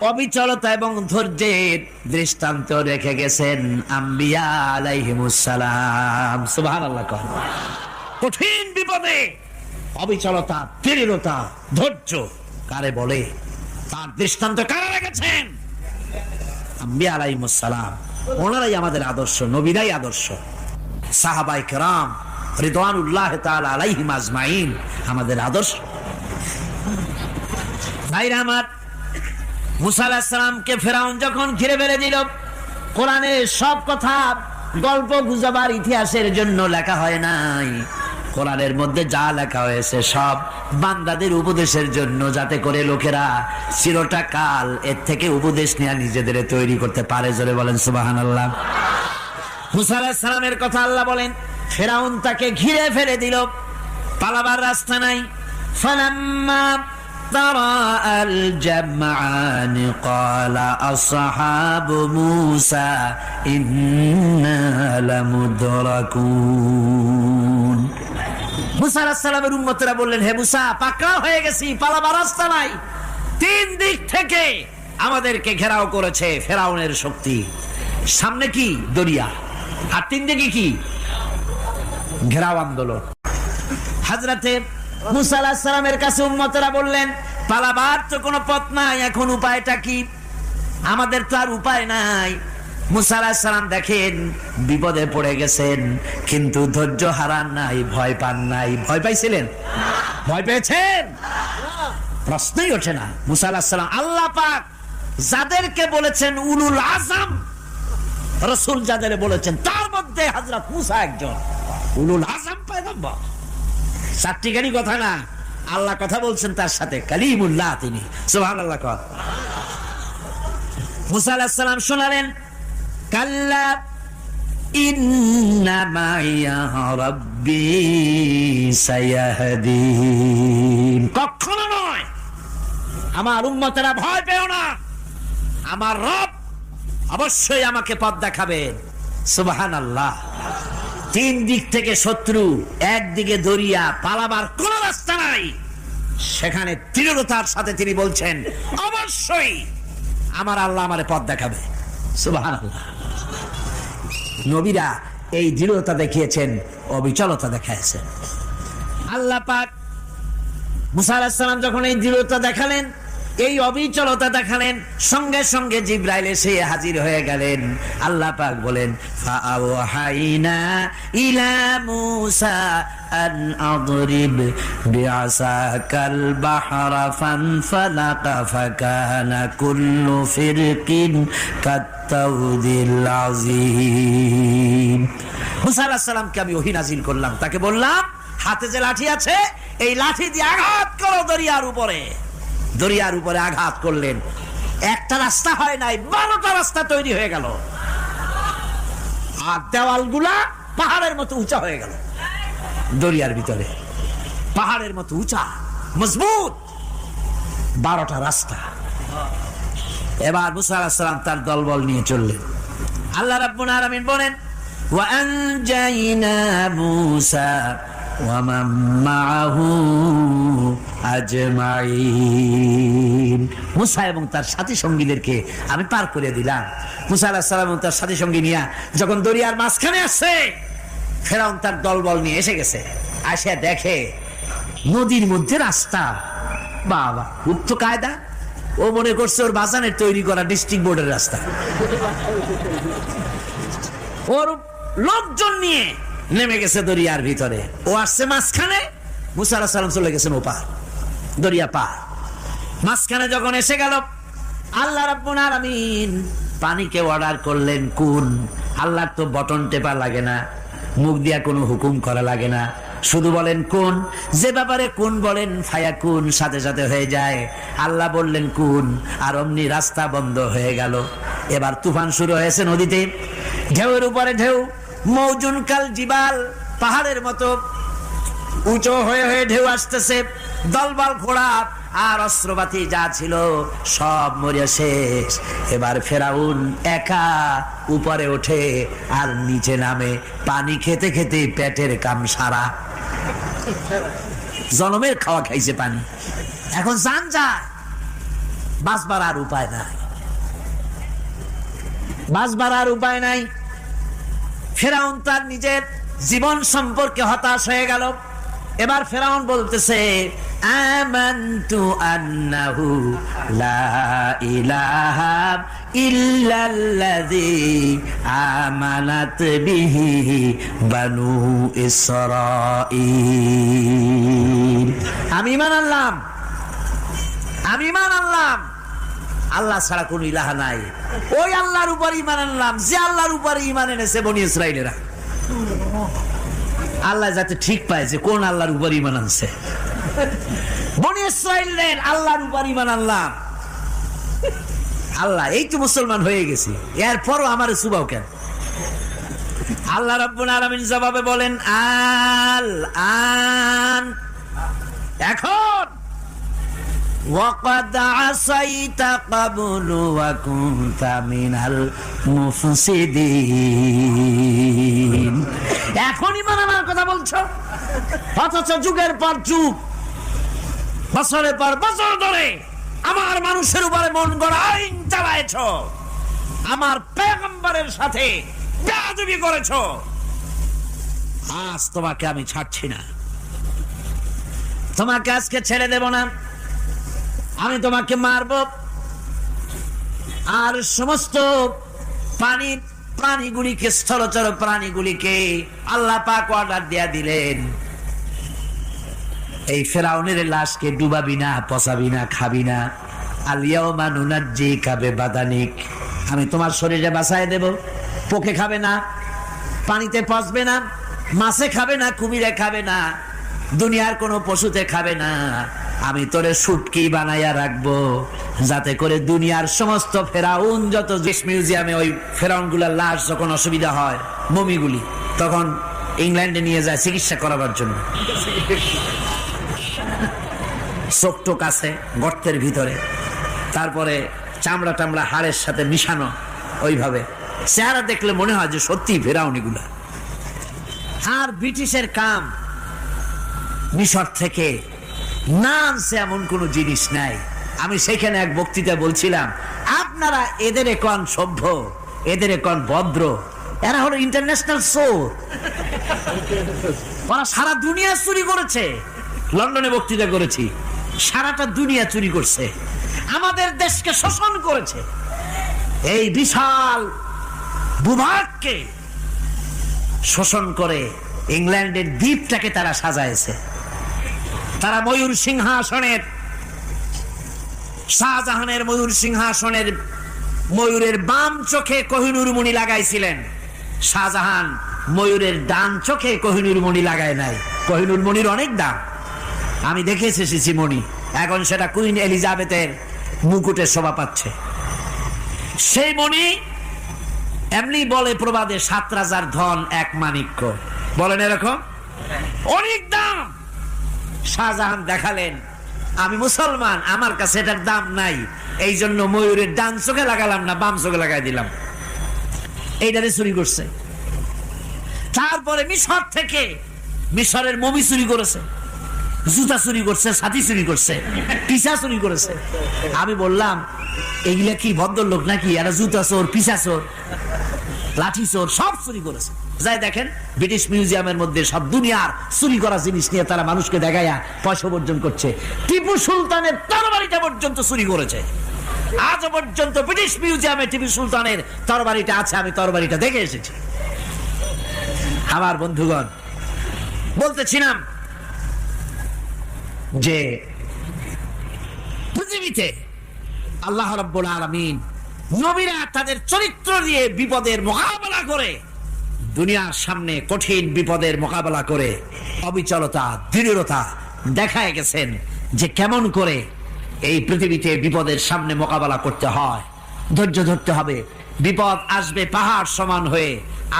অবিচলতা এবং ধৈর্যের দৃষ্টান্ত রেখে গেছেন আম্বিয়া আলাইহিমুস সালাম। সুবহানাল্লাহ। কঠিন বিপদে অবিচলতা, দৃঢ়তা, ধৈর্য কারে বলে, তার দৃষ্টান্ত কারা রেখেছেন? আম্বিয়া আলাইহিমুস সালাম। ওনারাই আমাদের আদর্শ, নবীরাই আদর্শ। সাহাবায়ে কেরাম রিদওয়ানুল্লাহ তাআলা আলাইহিম আজমাইন আমাদের আদর্শ। ভাইরা আমার, মুসা আলাইহিস সালামকে ফেরাউন যখন ঘিরে ফেলে দিল, কোরআনের সব কথা গল্প গুজবার ইতিহাসের জন্য লেখা হয় নাই। কোরআনের মধ্যে যা লেখা হয়েছে সব বান্দাদের উপদেশের জন্য, যাতে করে লোকেরা চিরটা কাল এর থেকে উপদেশ নিয়ে নিজেদের তৈরি করতে পারে। জোরে বলেন সুবহানাল্লাহ। মুসা আলাইহিস সালামের কথা আল্লাহ বলেন, ফেরাউন তাকে ঘিরে ফেলে দিল, পালাবার রাস্তা নাই। ফালাম্মা তারাআল জামআন ক্বালা আসহাবু মূসা ইন্না লামুদরাকুন। মুসা আলাইহিস সালামের উম্মতেরা বললেন, হে মুসা, পাকড়াও হয়ে গেছি, পালাবার রাস্তা নাই। তিন দিক থেকে আমাদেরকে ঘেরাও করেছে ফেরাউনের শক্তি। সামনে কি? দরিয়া, আর তিন দিকে কি? ঘেরাও আন্দোলন। হযরতে মুসা আলাইহিস সালামের কাছে উম্মতেরা বললেন, পালাবার তো কোনো পথ নাই, এখন উপায়টা কি? আমাদের তো আর উপায় নাই। মুসা আলাইহিস সালাম দেখেন বিপদে পড়ে গেছেন, কিন্তু ধৈর্য হারান নাই, ভয় পান নাই। ভয় পাইছিলেন? ভয় পেয়েছেন? প্রশ্নই ওঠে না। মুসা আলাইহিস সালাম, আল্লাহ পাক যাদেরকে বলেছেন উলুল আযম রাসূল, যাদের বলেছেন তার মধ্যে হযরত মুসা একজন উলুল আযম পয়গম্বর। চারটিখানি কথা না, আল্লাহ কথা বলছেন তার সাথে, কালিমুল্লাহ তিনি। সুবহানাল্লাহ। মুসা আলাইহিস সালাম শোনালেন, কাল্লা ইন্না মাইয়া রাব্বি সায়াহদিন। কখনো নয়। আমার উম্মতেরা ভয় পেও না, আমার রব অবশ্যই আমাকে পথ দেখাবেন। সুবহানাল্লাহ। তিন দিক থেকে শত্রু, একদিকে দরিয়া, পালাবার কোন রাস্তা নাই। সেখানে দৃঢ়তার সাথে তিনি বলছেন অবশ্যই আমার আল্লাহ আমারে পথ দেখাবে। সুবহানাল্লাহ। নবীরা এই দৃঢ়তা দেখিয়েছেন, অবিচলতা দেখাইছেন। আল্লাহ পাক মুসা আলাইহিস সালাম যখন এই দৃঢ়তা দেখালেন, এই অবিচলতা দেখালেন, সঙ্গে সঙ্গে জিবরাইল এসে হাজির হয়ে গেলেন। আল্লাহ পাক বলেন ফাআওহাইনা ইলা মূসা আন আদরিব বিআসাকাল বাহরা ফানফালাকা ফাকানা কুল্লু ফিরকিন কাত্তাউদিল আযীম। মূসা আলাইহিস সালামকে আমি ওহী নাযিল করলাম, তাকে বললাম হাতে যে লাঠি আছে এই লাঠি দিয়ে আঘাত করো দরিয়ার উপরে। দরিয়ার উপরে আঘাত করলেন, একটা রাস্তা হয় নাই, 12টা রাস্তা তৈরি হয়ে গেল। আর দেওয়ালগুলা পাহাড়ের মতো উঁচা হয়ে গেল। দরিয়ার ভিতরে পাহাড়ের মতো উঁচা মজবুত 12টা রাস্তা। এবার মুসা আলাইহিস সালাম তার দলবল নিয়ে চললেন। আল্লাহ রাব্বুল আলামিন বলেন ওয়া আনজাইনা মূসা ওয়া মান মাআহু আজমাইন। মুসা এবং তার সাথী সঙ্গীদেরকে আমি পার করে দিলাম। মুসা আলাইহিস সালাম এবং তার সাথী সঙ্গী নিয়ে যখন দরিয়ার মাঝখানে আসছে, ফেরাউন তার দলবল নিয়ে এসে গেছে। আসে দেখে নদীর মধ্যে রাস্তা। বাবা, খুব তো কায়দা। ও মনে করছে ওর বাজানের তৈরি করা ডিস্ট্রিক্ট বোর্ডের রাস্তা। ওর লোকজন নিয়ে নেমে গেছে দরিয়ার ভিতরে। ও আসছে মাঝখানে, মুসা আলাইহিস সালাম চলে গেছেন ওপার, দরিয়া পার। মাঝখানে যখন এসে গেল, আল্লাহ রাব্বুল আলামিন পানিকে অর্ডার করলেন কুন। আল্লাহর তো বটন টেপা লাগে না, মুখ দিয়া কোনো হুকুম করা লাগে না, শুধু বলেন কুন। যে ব্যাপারে কুন বলেন ফায়াকুন, সাথে সাথে হয়ে যায়। আল্লাহ বললেন কুন, আর অমনি রাস্তা বন্ধ হয়ে গেল। এবার তুফান শুরু হয়েছে নদীতে, ঢেউয়ের উপরে ঢেউ, মৌজুন কাল জিবাল, পাহাড়ের মতো উঁচু হয়ে হয়ে ঢেউ আসতেছে। দলবল ঘোড়া আর অস্ত্রপাতি যা ছিল সব মরিয়া শেষ। এবার ফেরাউন একা উপরে ওঠে আর নিচে নামে, পানি খেতে খেতে পেটের কাম সারা। জনমের খাওয়া খাইছে পানি, এখন জান যায়, বাঁচবার আর উপায় নাই, বাঁচবার আর উপায় নাই। ফেরাউন তার নিজের জীবন সম্পর্কে হতাশ হয়ে গেল। এবার ফেরাউন বলতেছে আমানতু আন্নাহু লা ইলাহা ইল্লাল্লাযী আমানাত বিহি বানু ইসরাঈল। আমি ঈমান আনলাম, আমি ঈমান আনলাম আল্লাহ ছাড়া কোন ইলাহা নাই। ওই আল্লাহর উপর ঈমান আনলাম যে আল্লাহর উপর ঈমান এনেছে বনি ইসরাঈলেরা। আল্লাহ যাতে ঠিক পায় যে কোন আল্লাহর উপর ঈমান আনছে। বনি ইসরাঈলের আল্লাহর উপর ঈমান আনলাম। আল্লাহ এই তো মুসলমান হয়ে গেছি, এরপরও আমারে সুবাও কেন? আল্লাহ রাব্বুল আলামিন জবাবে বলেন আল আন, এখন ওয়াকাদ আসাইতা ক্বাবলু ওয়া কুনতা মিনাল মুফসিদিন। এখন ঈমান আনার কথা বলছো, অথচ যুগের পর যুগ, বছরের পর বছর ধরে আমার মানুষের উপরে মন গড়া আইন চালায়েছ, আমার পয়গম্বরের সাথে বেয়াদবি করেছ। আজ তোমাকে আমি ছাড়ছি না, তোমাকে আজকে ছেড়ে দেব না, আমি তোমাকে মারব। আর সমস্ত প্রাণীগুলিকে, স্থলচর প্রাণীগুলিকে আল্লাহ পাক অর্ডার দিয়া দিলেন, এই ফেরাউনের লাশকে ডুবাবি না, পচাবি না, খাবি না। আলিয়াউমা নুনাজ্জিকা বিবাদানিক, আমি তোমার শরীরে বাঁচায় দেব। পোকে খাবে না, পানিতে পচবে না, মাছে খাবে না, কুমিরে খাবে না, দুনিয়ার কোনো পশুতে খাবে না, আমি তোরে শুটকি বানাইয়া রাখবো, যাতে করে দুনিয়ার সমস্ত ফেরাউন যত মিউজিয়ামে ওই ফেরাউন গুলার লাশ যখন অসুবিধা হয়, মমিগুলি, তখন ইংল্যান্ডে নিয়ে যায় চিকিৎসা করাবার জন্য। চোখ টোক আছে গর্তের ভিতরে, তারপরে চামড়া টামড়া হাড়ের সাথে মিশানো, ওইভাবে চেহারা দেখলে মনে হয় যে সত্যি ফেরাউন এগুলা। আর ব্রিটিশের কাম মিশর থেকে না আনছে এমন কোন জিনিস নাই। আমি সেখানে এক বক্তৃতা বলছিলাম, আপনারা এদের এখন সভ্য, এদের এখন ভদ্র, এরা হলো ইন্টারন্যাশনাল চোর, ওরা সারা দুনিয়া চুরি করেছে। লন্ডনে বক্তৃতা করেছি, সারাটা দুনিয়া চুরি করছে, আমাদের দেশকে শোষণ করেছে। এই বিশাল ভূভাগকে শোষণ করে ইংল্যান্ডের দ্বীপটাকে তারা সাজাইছে। তারা ময়ূর সিংহাসনের, শাহজাহানের ময়ূর সিংহাসনের ময়ূরের বাম চোখে কোহিনূর মণি লাগাইছিলেন, শাহজাহান ময়ূরের ডান চোখে কোহিনূর মণি লাগায় নাই। কোহিনূর মণির অনেক দাম, আমি দেখে এসেছি মণি, এখন সেটা কুইন এলিজাবেথের মুকুটে শোভা পাচ্ছে। সেই মণি এমনি বলে প্রবাদে 7 রাজার ধন 1 মাণিক্য, বলেন এরকম, অনেক দাম। শাহজাহান দেখালেন, আমি মুসলমান, আমার কাছে এটার দাম নাই, এই জন্য ময়ূরের ডান চোখে লাগালাম না, বাম চোখে লাগাই দিলাম। এইটারে চুরি করছে। তারপরে মিশর থেকে, মিশরের মমি চুরি করেছে, জুতা চুরি করছে, ছাতি চুরি করছে, পিসা চুরি করেছে। আমি বললাম এগুলা কি ভদ্রলোক নাকি, এরা জুতা চোর, পিসা চোর, লাঠি চোর, সব চুরি করেছে। যাই দেখেন ব্রিটিশ মিউজিয়ামের মধ্যে সব দুনিয়ার চুরি করা জিনিস নিয়ে তারা মানুষকে দেখাইয়া পয়সা অর্জন করছে। টিপু সুলতানের তরবারিটা পর্যন্ত চুরি করেছে। আজ পর্যন্ত ব্রিটিশ মিউজিয়ামে টিপু সুলতানের তরবারিটা আছে, আমি তরবারিটা দেখে এসেছি। আমার বন্ধুগণ, বলতেছিলাম যে পৃথিবীতে আল্লাহ রাব্বুল আলামিন নবীরা তাদের চরিত্র দিয়ে বিপদের মোকাবেলা করে, দুনিয়ার সামনে কঠিন বিপদের মোকাবেলা করে অবিচলতা, দৃঢ়তা দেখায় গেছেন যে কেমন করে এই পৃথিবীতে বিপদের সামনে মোকাবেলা করতে হয়। ধৈর্য ধরতে হবে, বিপদ আসবে পাহাড় সমান হয়ে,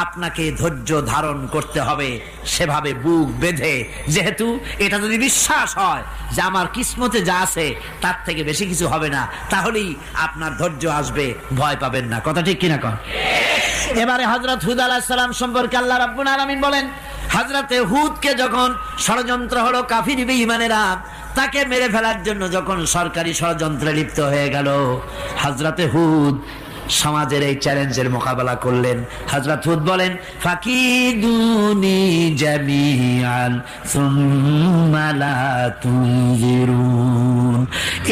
আপনাকে ধৈর্য ধারণ করতে হবে সেভাবে বুক বেঁধে। যেহেতু এটা যদি বিশ্বাস হয় যে আমার কিসমতে যা আছে তার থেকে বেশি কিছু হবে না, তাহলেই আপনার ধৈর্য আসবে, ভয় পাবেন না। কথা ঠিক কিনা কন? এবারে হযরত হুদ আলাইহিস সালাম সম্পর্কে আল্লাহ রাব্বুল আলামিন বলেন, হযরতে হুদকে যখন ষড়যন্ত্র হলো, কাফির বেঈমানেরা তাকে মেরে ফেলার জন্য যখন সরকারি ষড়যন্ত্রে লিপ্ত হয়ে গেল, হযরতে হুদ সমাজের এই চ্যালেঞ্জের মোকাবেলা করলেন। হযরত হুদ বলেন, ফাকিদুনি জামিআন সুম্মা লা তুনজিরুন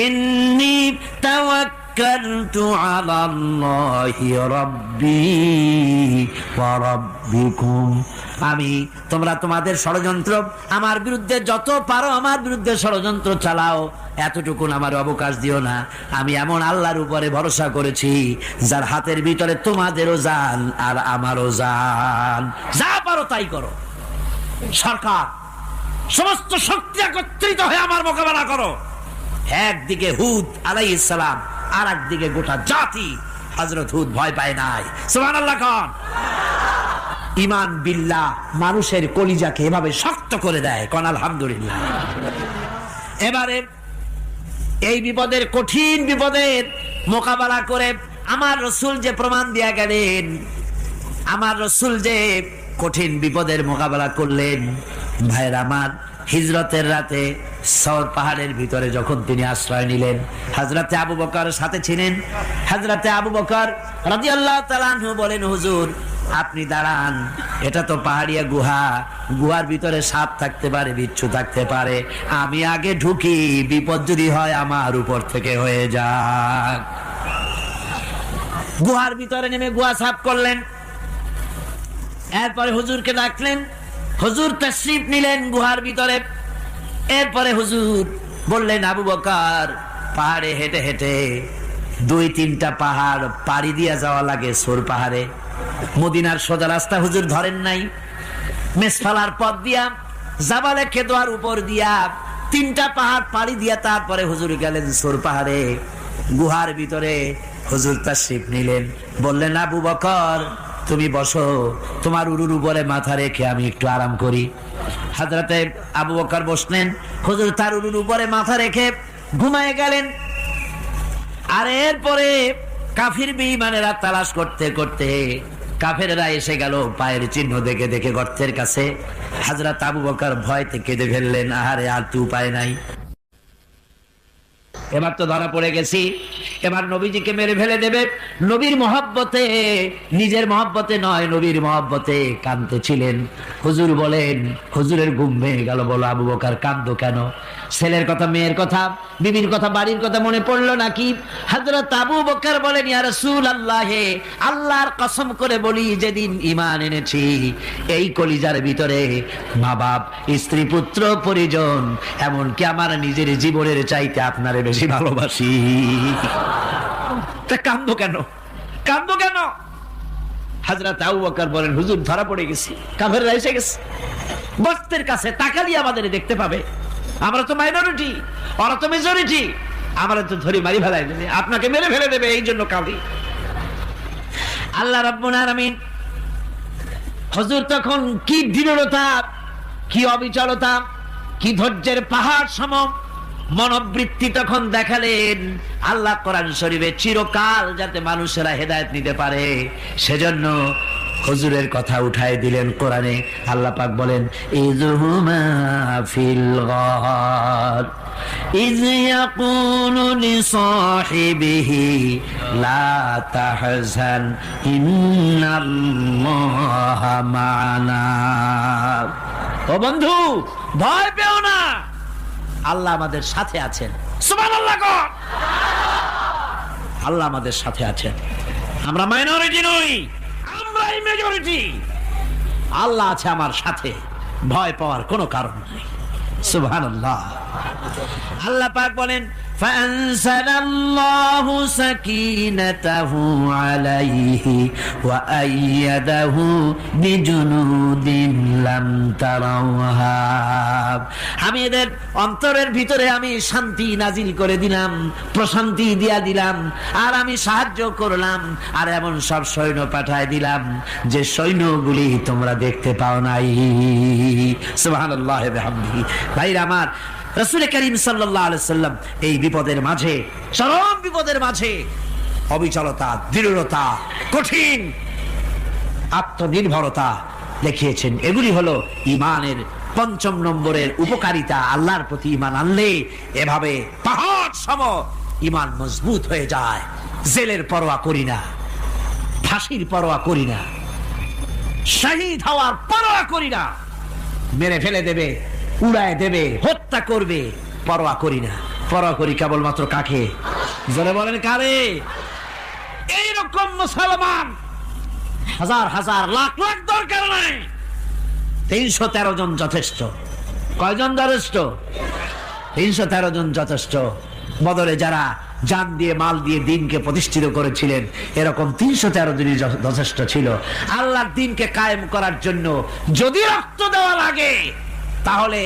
ইন্নী তাওয়াক্কালতু আলাল্লাহি রাব্বি ওয়া রাব্বিকুম। তোমরা তোমাদের ষড়যন্ত্র আমার বিরুদ্ধে যত পারো আমার বিরুদ্ধে ষড়যন্ত্র চালাও, এতটুকু আমার অবকাশ দিও না। আমি এমন আল্লাহর উপরে ভরসা করেছি যার হাতের ভিতরে তোমাদেরও জান আর আমারও জান। যা পারো তাই করো। সরকার সমস্ত শক্তি একত্রিত হয়ে আমার মোকাবেলা করো। একদিকে হুদ আলাইহিস সালাম, আর একদিকে গোটা জাতি। হযরত হুদ ভয় পায় নাই। সুবহানাল্লাহ খান। ঈমান বিল্লাহ মানুষের কলিজাকে এভাবে শক্ত করে দেয়। কোন আলহামদুলিল্লাহ। এবারে এই বিপদের, কঠিন বিপদের মোকাবেলা করে আমার রাসূল যে প্রমাণ দিয়া গেলেন, আমার রাসূল যে কঠিন বিপদের মোকাবেলা করলেন, ভাইরা আমার, হিজরতের রাতে সওর পাহাড়ের ভিতরে যখন তিনি আশ্রয় নিলেন, হযরতে আবু বকর সাথে ছিলেন। হযরতে আবু বকর রাদিয়াল্লাহু তাআলা আনহু বলেন, হুজুর আপনি দাঁড়ান, এটা তো পাহাড়িয়া গুহা, গুহার ভিতরে সাপ থাকতে পারে, বিচ্ছু থাকতে পারে, আমি আগে ঢুকি, বিপদ যদি হয় আমার উপর থেকে হয়ে যাক। গুহার ভিতরে নেমে গুহা সাফ করলেন। এরপরে হুজুরকে ডাকলেন, হুজুর তাশরীফ নিলেন গুহার ভিতরে। এরপরে হুজুর বললেন, আবু বকর পাহাড়ে হেঁটে হেঁটে 2-3টা পাহাড় পাড়ি দিয়া যাওয়া লাগে সোর পাহাড়ে। মদিনার সোজা রাস্তা হুজুর ধরেন নাই, মেসফালার পথ দিয়া জাবালে কেদোয়ার উপর দিয়া 3টা পাহাড় পাড়ি দিয়া তারপরে হুজুর গেলেন সোর পাহাড়ে। গুহার ভিতরে হুজুর তাশরিফ নিলেন, বললেন আবু বকর তুমি বসো, তোমার উরুর উপরে মাথা রেখে আমি একটু আরাম করি। হযরতে আবু বকর বসলেন, হুজুর তার উরুর উপরে মাথা রেখে ঘুমায় গেলেন। আর এরপরে কাফির বেঈমানেরা তালাশ করতে করতে কাফেররা এসে গেল পায়ের চিহ্ন দেখে দেখে গর্তের কাছে। হযরত আবু বকর ভয়তে কেঁদে ফেললেন, আহারে আর তো উপায় নাই, এবার তো ধরা পড়ে গেছি, এবার নবীজিকে মেরে ফেলে দেবে। নবীর মহব্বতে, নিজের মহব্বতে নয়, নবীর মহব্বতে কাঁদতেছিলেন। হুজুর বলেন, হুজুরের ঘুম ভেঙে গেল। বলো আবু বকর কাঁদো কেন? ছেলের কথা, মেয়ের কথা, বিবির কথা, বাড়ির কথা মনে পড়লো নাকি? হযরত আবু বকর বলেন, ইয়া রাসূলুল্লাহ, আল্লাহর কসম করে বলি যেদিন ঈমান এনেছি এই কলিজার ভিতরে মা বাপ, স্ত্রী, পুত্র, পরিজন, এমনকি আমার নিজের জীবনের চাইতে আপনারে বেশি ভালোবাসি। তা কাঁদো কেন? কাঁদো কেন? হযরত আবু বকর বলেন, হুজুর ধরা পড়ে গেছি, কাফেররা এসে গেছে গর্তের কাছে, তাকালি আমাদের দেখতে পাবে, আমরা তো মাইনরিটি, ওরা তো মেজরিটি, আমরা তো ধরি মারি ফেলাই দেবে, আপনাকে মেরে ফেলে দেবে, এই জন্য কাঁদি। আল্লাহ রাব্বুল আলামিন, হুজুর তখন কি দৃঢ়তা, কি অবিচলতা, কি ধৈর্যের পাহাড় সম মনোবৃত্তি তখন দেখালেন। আল্লাহ কোরআন শরীফে চিরকাল যাতে মানুষেরা হেদায়েত নিতে পারে সেজন্য হুজুরের কথা উঠায় দিলেন কোরআনে। আল্লাহ পাক বলেন, ইযহুমা ফিল গার ইয ইয়াকুলু লিসাহিবিহি লা তাহজান ইন্নাল্লাহা মা'ানা। ও বন্ধু, ভয় পেও না, আল্লাহ আমাদের সাথে আছেন। সুবহানাল্লাহ গো, আল্লাহ আমাদের সাথে আছেন। আমরা মাইনরিটি নই, আমরাই মেজরিটি। আল্লাহ আছে আমার সাথে, ভয় পাওয়ার কোনো কারণ নেই। সুবহানাল্লাহ। আল্লাহ পাক বলেন, ফাআনসালাল্লাহু সাকিনাতাহু আলাইহি ওয়া আইয়াদাহু বিজুনুদিন লাম তারাওহা। আমি এদের অন্তরের ভিতরে আমি শান্তি নাজিল করে দিলাম, প্রশান্তি দিয়া দিলাম, আর আমি সাহায্য করলাম, আর এমন সব সৈন্য পাঠায় দিলাম যে সৈন্যগুলি তোমরা দেখতে পাও নাই। সুবহানাল্লাহ ওয়া বিহামদিহি। ভাইরা আমার, রাসূল করিম সাল্লাল্লাহু আলাইহি সাল্লাম এই বিপদের মাঝে, চরম বিপদের মাঝে অবিচলতা, দৃঢ়তা, কঠিন আত্মনির্ভরতা দেখিয়েছেন। এগুলি হলো ঈমানের 5 নম্বরের উপকারিতা। আল্লাহর প্রতি ঈমান আনলে এভাবে পাহাড় সম ঈমান মজবুত হয়ে যায়। জেলের পরোয়া করি না, ফাঁসির পরোয়া করি না, শহীদ হওয়ার পরোয়া করি না, মেরে ফেলে দেবে, উড়ায় দেবে, হত্যা করবে, পরোয়া করি না। পরোয়া করি কেবলমাত্র কাকে? জোরে বলেন কারে? এইরকম মুসলমান হাজার হাজার লাখ লাখ দরকার নাই, 313 জন যথেষ্ট। কয়জন যথেষ্ট? 313 জন যথেষ্ট। বদরে যারা জান দিয়ে, মাল দিয়ে দ্বীনকে প্রতিষ্ঠিত করেছিলেন, এরকম 313 জনই যথেষ্ট ছিল। আল্লাহর দ্বীনকে কায়েম করার জন্য যদি রক্ত দেওয়া লাগে, তাহলে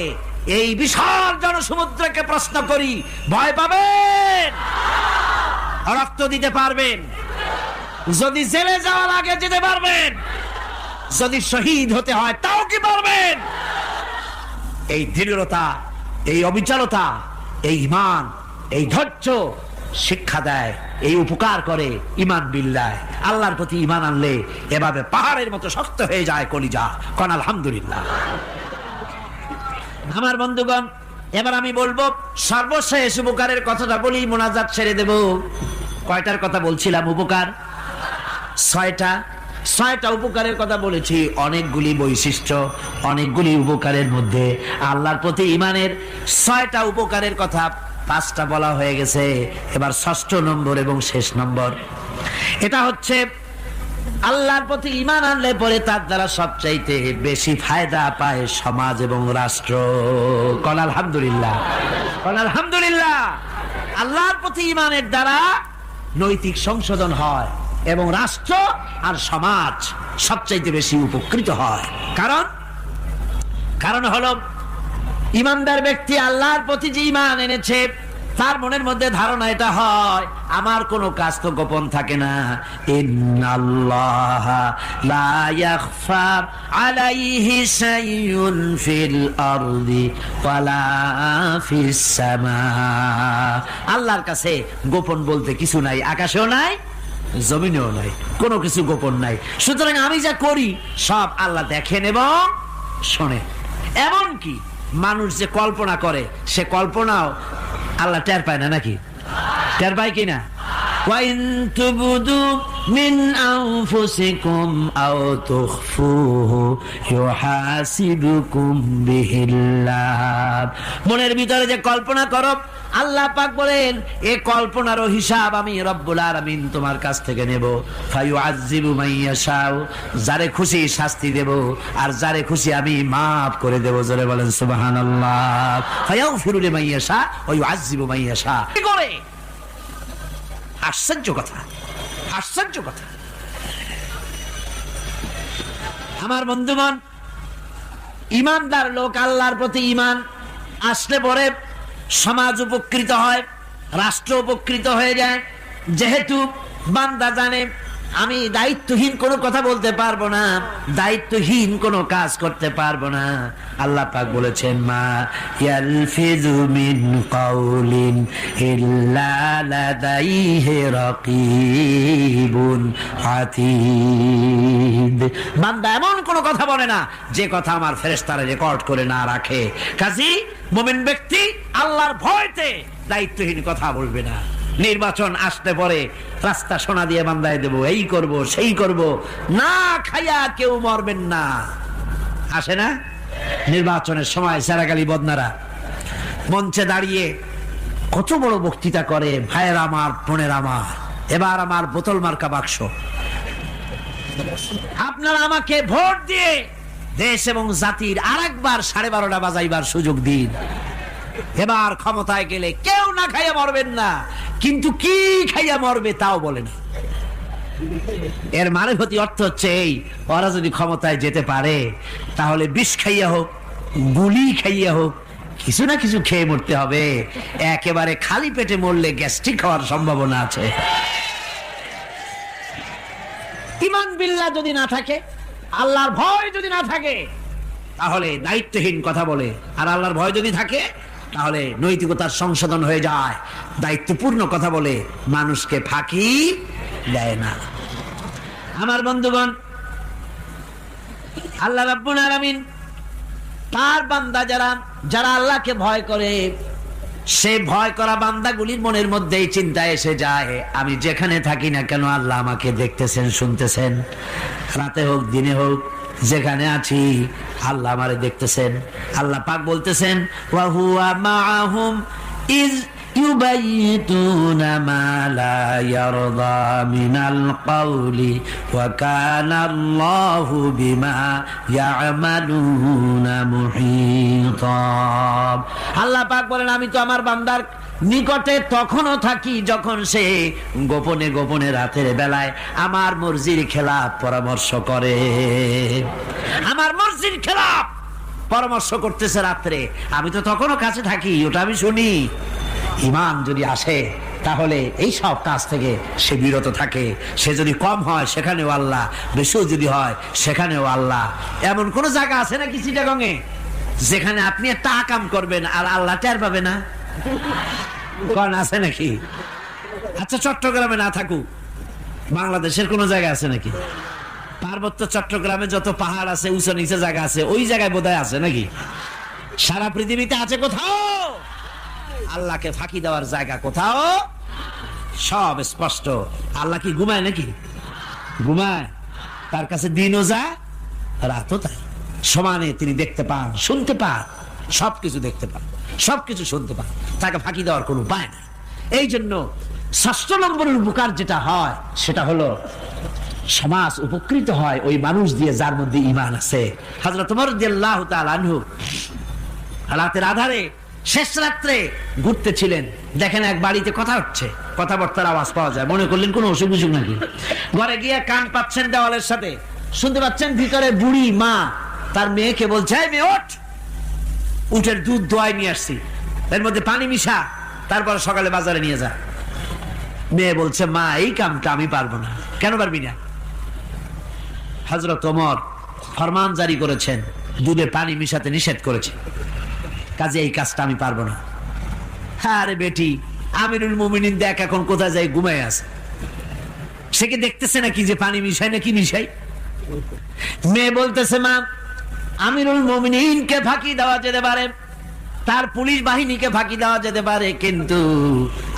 এই বিশাল জনসমুদ্রকে প্রশ্ন করি, ভয় পাবেন? রক্ত দিতে পারবেন? যদি জেলে যাওয়া লাগে যেতে পারবেন? যদি শহীদ হতে হয় তাও কি পারবেন? এই দৃঢ়তা, এই অবিচলতা, এই ঈমান, এই ধৈর্য শিক্ষা দেয়, এই উপকার করে ঈমান বিল্লাহ। আল্লাহর প্রতি ঈমান আনলে এভাবে পাহাড়ের মতো শক্ত হয়ে যায় কলিজা। কোন আলহামদুলিল্লাহ। আমার বন্ধুগণ, এবার আমি বলবো সর্বশেষ উপকারের কথাটা বলি, মোনাজাত ছেড়ে দেব। কয়টার কথা বলছিলাম? উপকার 6টা উপকারের কথা বলেছি। অনেকগুলি বৈশিষ্ট্য, অনেকগুলি উপকারের মধ্যে আল্লাহর প্রতি ঈমানের 6টা উপকারের কথা 5টা বলা হয়ে গেছে। এবার 6ষ্ঠ নম্বর এবং শেষ নম্বর, এটা হচ্ছে আল্লাহর প্রতি ঈমান আনলে পরে তার দ্বারা সবচাইতে বেশি ফায়দা পায় সমাজ এবং রাষ্ট্র। কোন আলহামদুলিল্লাহ, কোন আলহামদুলিল্লাহ। আল্লাহর প্রতি ঈমানের দ্বারা নৈতিক সংশোধন হয় এবং রাষ্ট্র আর সমাজ সবচাইতে বেশি উপকৃত হয়। কারণ হলো ইমানদার ব্যক্তি আল্লাহর প্রতি যে ঈমান এনেছে, তার মনের মধ্যে ধারণা এটা হয়, আমার কোনো কাজ তো গোপন থাকে না। ইন্নাল্লাহা লা ইয়াখফা আলাইহি শাইউন ফিল আরদি ওয়ালা ফিস সামা। আল্লাহর কাছে গোপন বলতে কিছু নাই, আকাশেও নাই, জমিনেও নাই, কোনো কিছু গোপন নাই। সুতরাং আমি যা করি সব আল্লাহ দেখেন এবং শোনে। এমনকি মানুষ যে কল্পনা করে, সে কল্পনাও আল্লাহ টের পায় না নাকি? টের পায় কিনা? ওয়াইন তুবদু মিন আনফুসিকুম আও তুখফুহু ইউহাসিবুকুম বিহিল্লাহ। মনের ভিতরে যে কল্পনা করো, আল্লাহ পাক বলেন এই কল্পনারও হিসাব আমি রব্বুল আলামিন তোমার কাছ থেকে নেব। ফায়ুআযযিবু মান ইয়াশাউ, যারে খুশি শাস্তি দেব, আর যারে খুশি আমি মাফ করে দেব। জোরে বলেন সুবহানাল্লাহ। ফায়াগফিরু লিমান ইয়াশা ওয়া ইউআযযিবু মান ইয়াশা। কি করে? আশ্চর্য কথা, আশ্চর্য কথা। আমার বন্ধুগণ, ঈমানদার লোক, আল্লাহর প্রতি ঈমান আসলে পরে সমাজ উপকৃত হয়, রাষ্ট্র উপকৃত হয়ে যায়। যেহেতু বান্দা জানে আমি দায়িত্বহীন কোনো কথা বলতে পারবো না, দায়িত্বহীন কোনো কাজ করতে পারবো না। আল্লাহ পাক বলেছেন, মা ইয়ালফিযু মিন কাউলিন ইল্লা লাদাইহি রাকীবুন আতীদ। বান্দা এমন কোনো কথা বলে না যে কথা আমার ফেরেশতারা রেকর্ড করে না রাখে। কাজী মুমিন ব্যক্তি আল্লাহর ভয়তে দায়িত্বহীন কথা বলবে না। নির্বাচন আসতে পরে রাস্তা সোনা দিয়ে বান্ধায় দেব, এই করব সেই করব, না খাইয়া কেউ মরবেন না। আসে না নির্বাচনের সময় সারাগালি বদনারা মঞ্চে দাঁড়িয়ে কত বড় বক্তৃতা করে, ভাইয়ের আমার, বোনের আমার, এবার আমার বোতল মার্কা বাক্স, আপনারা আমাকে ভোট দিয়ে দেশ এবং জাতির আরেকবার 12:30 বাজাইবার সুযোগ দিন। এবার ক্ষমতায় গেলে কেউ না খাইয়া মরবেন না, কিন্তু কি খাইয়া মরবে তাও বলে না। এর মানে প্রতি অর্থ হচ্ছে এই, ওরা যদি ক্ষমতায় যেতে পারে তাহলে বিষ খাইয়া হোক, গুলি খাইয়া হোক, কিছু না কিছু খেয়ে মরতে হবে। একেবারে খালি পেটে মরলে গ্যাস্ট্রিক হওয়ার সম্ভাবনা আছে। ঈমান বিল্লাহ যদি না থাকে, আল্লাহর ভয় যদি না থাকে, তাহলে দায়িত্বহীন কথা বলে। আর আল্লাহর ভয় যদি থাকে তাহলে নৈতিকতার সংশোধন হয়ে যায়, দায়িত্বপূর্ণ কথা বলে, মানুষকে ফাঁকি দেয় না। আমার বন্ধুগণ, আল্লাহ রাব্বুল আলামিন তার বান্দা যারা আল্লাহকে ভয় করে, সে ভয় করা বান্দাগুলির মনের মধ্যেই চিন্তা এসে যায়, আমি যেখানে থাকি না কেন আল্লাহ আমাকে দেখতেছেন, শুনতেছেন। রাতে হোক দিনে হোক, যেখানে আছি আল্লাহ আমারে দেখতেছেন। আল্লাহ পাক বলতেছেন, ওয়া হুয়া মাআহুম ইজ ইউবাইতুনা মা লা ইয়ারদা মিনাল কাওলি ওয়া কানা আল্লাহু বিমা ইয়ামালুনা মুহীতা। আল্লাহ পাক বলেন, আমি তো আমার বান্দার নিকটে তখনও থাকি যখন সে গোপনে গোপনে রাতের বেলায় আমার মর্জির খেলাফ পরামর্শ করে। আমার মর্জির খেলাফ পরামর্শ করতেছে রাত্রে, আমি তো তখনও কাছে থাকি, ওটা আমি শুনি। ঈমান যদি আসে তাহলে এই সব কাজ থেকে সে বিরত থাকে। সে যদি কম হয় সেখানেও আল্লাহ, বেশিও যদি হয় সেখানেও আল্লাহ। এমন কোন জায়গা আছে নাকি চিটাগংয়ে যেখানে আপনি একটা আকাম করবেন আর আল্লাহ টের পাবে না? কোন আছে নাকি? আচ্ছা, চট্টগ্রামে না থাকুক, বাংলাদেশের কোন জায়গা আছে নাকি? পার্বত্য চট্টগ্রামে যত পাহাড় আছে, উঁচু নিচে জায়গা আছে, ওই জায়গায় বোধহয় আছে নাকি? সারা পৃথিবীতে আছে কোথাও? আল্লাহকে ফাঁকি দেওয়ার জায়গা কোথাও? সব স্পষ্ট। আল্লাহ কি ঘুমায় নাকি? ঘুমায়? তার কাছে দিনও যায়, রাতও তাই। সমানে তিনি দেখতে পান, শুনতে পান, সবকিছু দেখতে পান, সবকিছু শুনতে পান। তাকে ফাঁকি দেওয়ার কোনো উপায় নাই। এই জন্য ৬ষ্ঠ নম্বরের উপকার যেটা হয় সেটা হলো সমাজ উপকৃত হয় ওই মানুষ দিয়ে যার মধ্যে ঈমান আছে। হযরত ওমর রাদিয়াল্লাহু তাআলা আনহু রাতের আধারে শেষ রাত্রে ঘুরতেছিলেন, দেখেন এক বাড়িতে কথা হচ্ছে, কথাবার্তার আওয়াজ পাওয়া যায়। মনে করলেন কোন অসুখ বিসুখ নাকি। ঘরে গিয়ে কান পাচ্ছেন দেওয়ালের সাথে, শুনতে পাচ্ছেন ভিতরে বুড়ি মা তার মেয়েকে বলছে, এই মেয়ে ওঠ, উটের দুধ দোয়াই নিয়ে আসছি, এর মধ্যে পানি মিশা, তারপর সকালে বাজারে নিয়ে যা। মেয়ে বলছে, মা এই কামটা আমি পারবো না। কেন পারবি না? হযরত ওমর ফরমান জারি করেছেন, দুধে পানি মিশাতে নিষেধ করেছে, কাজে এই কাজটা আমি পারবো না। আরে বেটি, আমিরুল মুমিনিন দেখ এখন কোথায় যায়, ঘুমায় আছে, সে কি দেখতেছে নাকি যে পানি মিশাই নাকি মিশাই? মেয়ে বলতেছে, মা আমিরুল মুমিনিনকে ফাঁকি দেওয়া যেতে পারে, তার পুলিশ বাহিনীকে ফাঁকি দেওয়া যেতে পারে, কিন্তু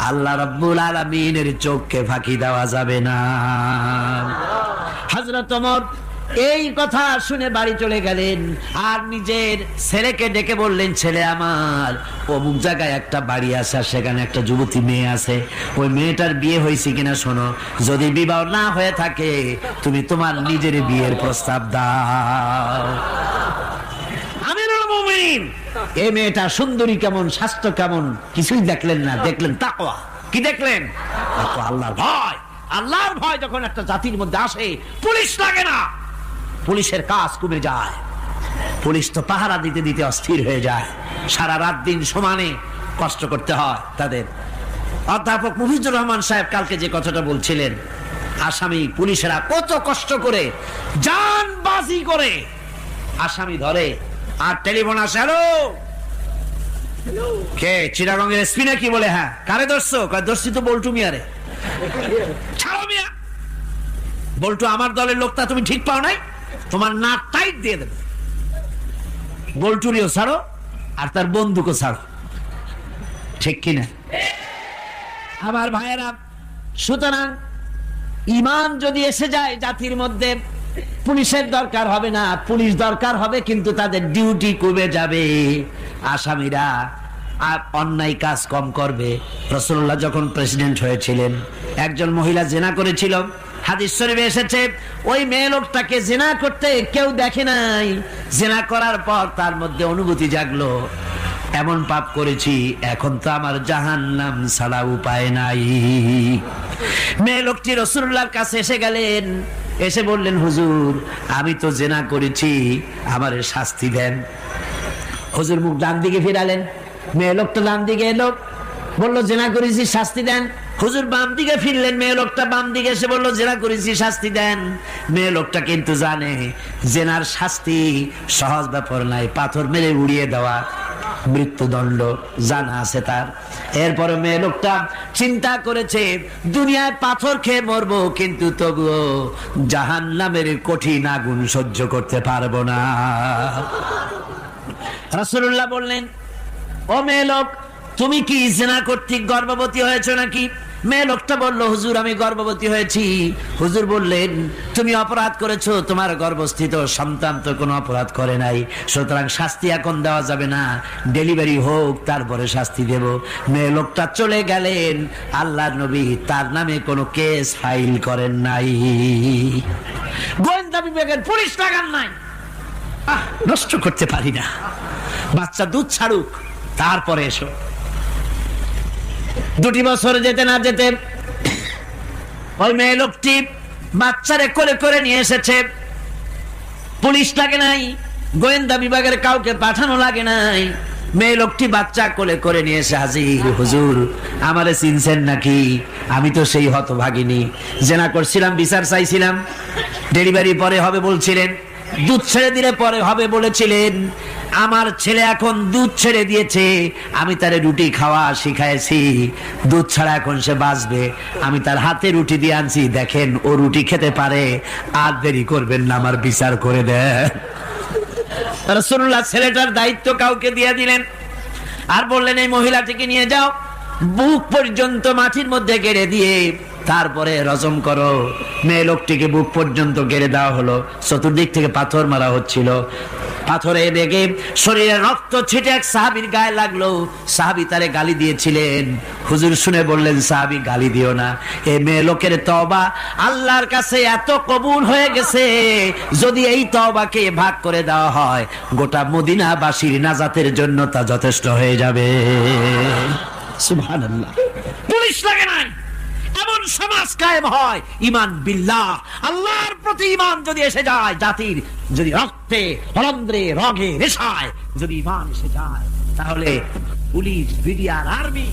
আল্লাহ রাব্বুল আলামিনের চোখকে ফাঁকি দেওয়া যাবে না। হযরত ওমর এই কথা শুনে বাড়ি চলে গেলেন, আর নিজের ছেলেকে ডেকে বললেন, ছেলে আমার, অমুক জায়গায় একটা বাড়ি আছে, সেখানে একটা যুবতী মেয়ে আছে, ওই মেয়েটার বিয়ে হয়েছে কিনা শোনো, যদি বিবাহ না হয়ে থাকে তুমি তোমার নিজের বিয়ের প্রস্তাব দাও। আমিরুল মুমিনিন এই মেয়েটা সুন্দরী কেমন, স্বাস্থ্য কেমন, কিছুই দেখলেন না, দেখলেন তাকওয়া। কি দেখলেন? আল্লাহর ভয়। আল্লাহর ভয় যখন একটা জাতির মধ্যে আসে, পুলিশ লাগে না, পুলিশের কাজ কমে যায়। পুলিশ তো পাহারা দিতে দিতে অস্থির হয়ে যায়, সারা রাত দিন সমানে কষ্ট করতে হয় তাদের। অধ্যাপক মুফিজুর রহমান সাহেব কালকে যে কথাটা বলছিলেন, আসামি পুলিশেরা কত কষ্ট করে জানবাজি করে আসামি ধরে, আর টেলিফোন আসে, হ্যালো কে, চিটাগংয়ের এসপি নাকি? বলে হ্যাঁ। কারে ধরছো? ধরছি তো বল্টু মিয়ারে। ছাড়ো মিয়া, বল্টু আমার দলের লোকটা, তুমি ঠিক পাও নাই, তোমার নাক টাইট দিয়ে দেবে। বল্টুরিও ছাড়ো আর তার বন্দুকও ছাড়ো, ঠিক কিনা? আমার ভাইয়েরা, সুতরাং ঈমান যদি এসে যায় জাতির মধ্যে, পুলিশের দরকার হবে না, পুলিশ দরকার হবে, কিন্তু তাদের ডিউটি কমে যাবে। আসামিরা আর অন্যায় কাজ কম করবে। রাসূলুল্লাহ যখন প্রেসিডেন্ট হয়েছিলেন, একজন মহিলা জিনা করেছিল, হাদিস শরীফে এসেছে, ওই মেয়ে লোকটাকে জিনা করতে কেউ দেখে নাই, জিনা করার পর তার মধ্যে অনুভূতি জাগলো, এমন পাপ করেছি, এখন তো আমার জাহান্নাম ছাড়া উপায় নাই। মেয়ে লোকটি রাসূলুল্লাহর কাছে এসে গেলেন, এসে বললেন, হুজুর আমি তো জিনা করেছি, আমার শাস্তি দেন। হুজুর মুখ ডান দিকে ফিরালেন, মেয়ে লোকটা ডান দিকে এলো, বললো জিনা করেছি, শাস্তি দেন। হুজুর বাম দিকে ফিরলেন, মেয়ে লোকটা বাম দিকে এসে বললো জিনা করেছি, শাস্তি দেন। মেয়ে লোকটা কিন্তু জানে জিনার শাস্তি সহজ ব্যাপার নাই, পাথর মেরে উড়িয়ে দেওয়া, মৃত্যুদণ্ড জানা আছে তার। এরপরে মেয়ে লোকটা চিন্তা করেছে, দুনিয়ায় পাথর খেয়ে মরবো, কিন্তু তবুও জাহান্নামের কঠিন আগুন সহ্য করতে পারবো না। রাসূলুল্লাহ বললেন, ও মেয়ে লোক, তুমি কি জিনা কর্তৃক গর্ভবতী হয়েছো নাকি? মেয়ে লোকটা বলল, হুজুর আমি গর্ভবতী হয়েছি। হুজুর বললেন, তুমি অপরাধ করেছো, তোমার গর্ভস্থিত সন্তান তো কোনো অপরাধ করে নাই, সুতরাং শাস্তি এখন দেওয়া যাবে না, ডেলিভারি হোক তারপরে শাস্তি দেব। মেয়ে লোকটা চলে গেলেন। আল্লাহর নবী তার নামে কোনো কেস ফাইল করেন নাই, গোয়েন্দা বিভাগের পুলিশ লাগান নাই। নষ্ট করতে পারি না, বাচ্চা দুধ ছাড়ুক তারপরে এসো। 2 বছর যেতে না যেতে ওই মেয়ে লোকটি বাচ্চারে কোলে করে নিয়ে এসেছে, পুলিশ লাগে নাই, গোয়েন্দা বিভাগের কাউকে পাঠানো লাগে নাই। মেয়ে লোকটি বাচ্চা কোলে করে নিয়ে এসে হাজির, হুজুর আমারে চিনছেন নাকি? আমি তো সেই হতভাগিনী, জেনা করছিলাম, বিচার চাইছিলাম, ডেলিভারি পরে হবে বলছিলেন, দুধ ছেড়ে দিলে পরে হবে বলেছিলেন। আমার ছেলে এখন দুধ ছেড়ে দিয়েছে, আমি তারে রুটি খাওয়া শিখাইছি, দুধ ছাড়া এখন সে বাঁচবে, আমি তার হাতে রুটি দিয়ে আনছি, দেখেন ও রুটি খেতে পারে, আর দেরি করবেন না, আমার বিচার করে দেন। রাসূলুল্লাহ ছেলেটার দায়িত্ব কাউকে দিয়ে দিলেন, আর বললেন, এই মহিলাটিকে নিয়ে যাও, বুক পর্যন্ত মাটির মধ্যে গেড়ে দিয়ে তারপরে রজম করো। মেয়ে লোকটিকে বুক পর্যন্ত গেড়ে দেওয়া হলো, চতুর্দিক থেকে পাথর মারা হচ্ছিল, পাথরে লেগে শরীরে রক্ত ছিটে এক সাহাবীর গায়ে লাগলো। সাহাবী তারে গালি দিয়েছিলেন, হুজুর শুনে বললেন, সাহাবী গালি দিও না, এই মেয়ে লোকের তওবা আল্লাহর কাছে এত কবুল হয়ে গেছে, যদি এই তওবাকে ভাগ করে দেওয়া হয়, গোটা মদিনাবাসীর নাজাতের জন্য তা যথেষ্ট হয়ে যাবে। সুবহানাল্লাহ। পুলিশ লাগে নাই, এমন সমাজ কায়েম হয়, ঈমান বিল্লাহ, আল্লাহর প্রতি ঈমান যদি এসে যায়, জাতির যদি রক্তে হলন্দ্রে রগে রেশায় যদি ইমান এসে যায়, তাহলে পুলিশ, বিডিআর, আর্মি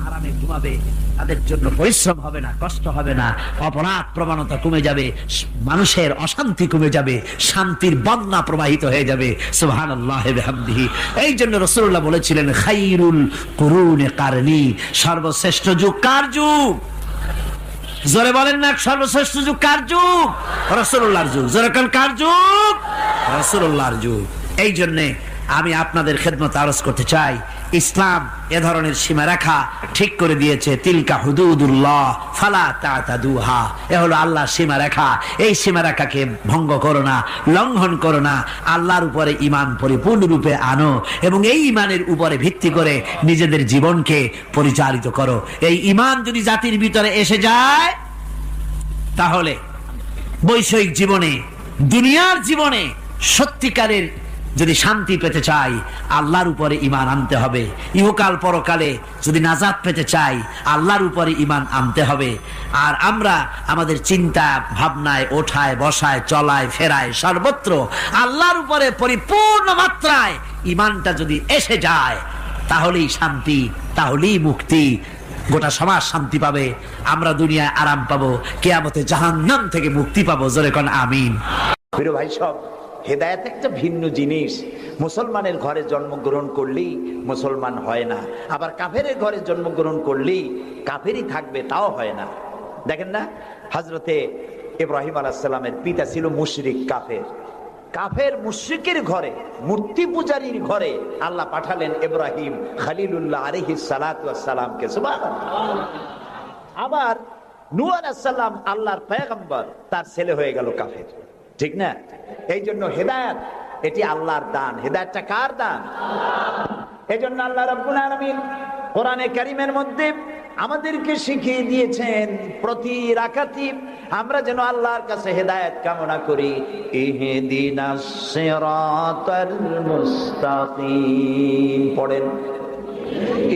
আরামে ঘুমাবে, তাদের জন্য পরিশ্রম হবে না, কষ্ট হবে না, অপরাধ প্রবণতা কমে যাবে, মানুষের অশান্তি কমে যাবে, শান্তির বন্যা প্রবাহিত হয়ে যাবে। সুবহানাল্লাহি ওয়া বিহামদিহি। এই জন্য রাসূলুল্লাহ বলেছিলেন, খাইরুল কুরুনে কারনি, সর্বশ্রেষ্ঠ যুগ কার যুগ? জোরে বলেন না, সর্বশ্রেষ্ঠ যুগ কার যুগ? রাসূলুল্লাহর যুগ। জোরে কোন কার যুগ? রাসূলুল্লাহর যুগ। এই জন্য আমি আপনাদের খেদমত আরজ করতে চাই, ইসলাম এ ধরনের সীমারেখা ঠিক করে দিয়েছে। তিলকা হুদুদুল্লাহ ফালা তাতাদুহা, এ হলো আল্লাহর সীমারেখা। এই সীমারেখাকে ভঙ্গ করো না, লঙ্ঘন করো না। আল্লাহর উপরে ঈমান পরিপূর্ণরূপে আনো এবং এই ঈমানের উপরে ভিত্তি করে নিজেদের জীবনকে পরিচালিত করো। এই ঈমান যদি জাতির ভিতরে এসে যায়, তাহলে বৈষয়িক জীবনে, দুনিয়ার জীবনে সত্যিকারের যদি শান্তি পেতে চাই, আল্লাহর উপরে ঈমান আনতে হবে। ইহকাল পরকালে যদি নাজাত পেতে চাই, আল্লাহর উপরে ঈমান আনতে হবে। আর আমরা আমাদের চিন্তা ভাবনায়, ওঠায় বসায়, চলায় ফেরায়, সর্বত্র আল্লাহর উপরে পরিপূর্ণ মাত্রায় ঈমানটা যদি এসে যায়, তাহলেই শান্তি, তাহলেই মুক্তি। গোটা সমাজ শান্তি পাবে, আমরা দুনিয়ায় আরাম পাবো, কিয়ামতে জাহান্নাম থেকে মুক্তি পাবো। জোরে কোন আমিন। প্রিয় ভাই সব, হেদায়েত একটা ভিন্ন জিনিস। মুসলমানের ঘরে জন্মগ্রহণ করলেই মুসলমান হয় না, আবার কাফেরের ঘরে জন্মগ্রহণ করলেই কাফেরই থাকবে, তাও হয় না। দেখেন না, হযরতে ইব্রাহিম আলাইহিস সালামের পিতা ছিল মুশরিক, কাফের। কাফের মুশরিকের ঘরে, মূর্তি পূজারীর ঘরে আল্লাহ পাঠালেন ইব্রাহিম খলিলুল্লাহ আলাইহিস সালাতু ওয়াস সালামকে। সুবহানাল্লাহ। আবার নূহ আলাইহিস সালাম আল্লাহর পয়গম্বর, তার ছেলে হয়ে গেল কাফের। ঠিক না? এই জন্য হেদায়েত এটি আল্লাহর দান। হেদায়েতটা কার দান? এই জন্য আল্লাহ রাব্বুল আলামিন কোরআনে কারীমের মধ্যে আমাদেরকে শিখিয়ে দিয়েছেন, প্রতি রাকাতে আমরা যেন আল্লাহর কাছে হেদায়েত কামনা করি। ইহদিনাস সিরাতাল মুস্তাকিম পড়েন,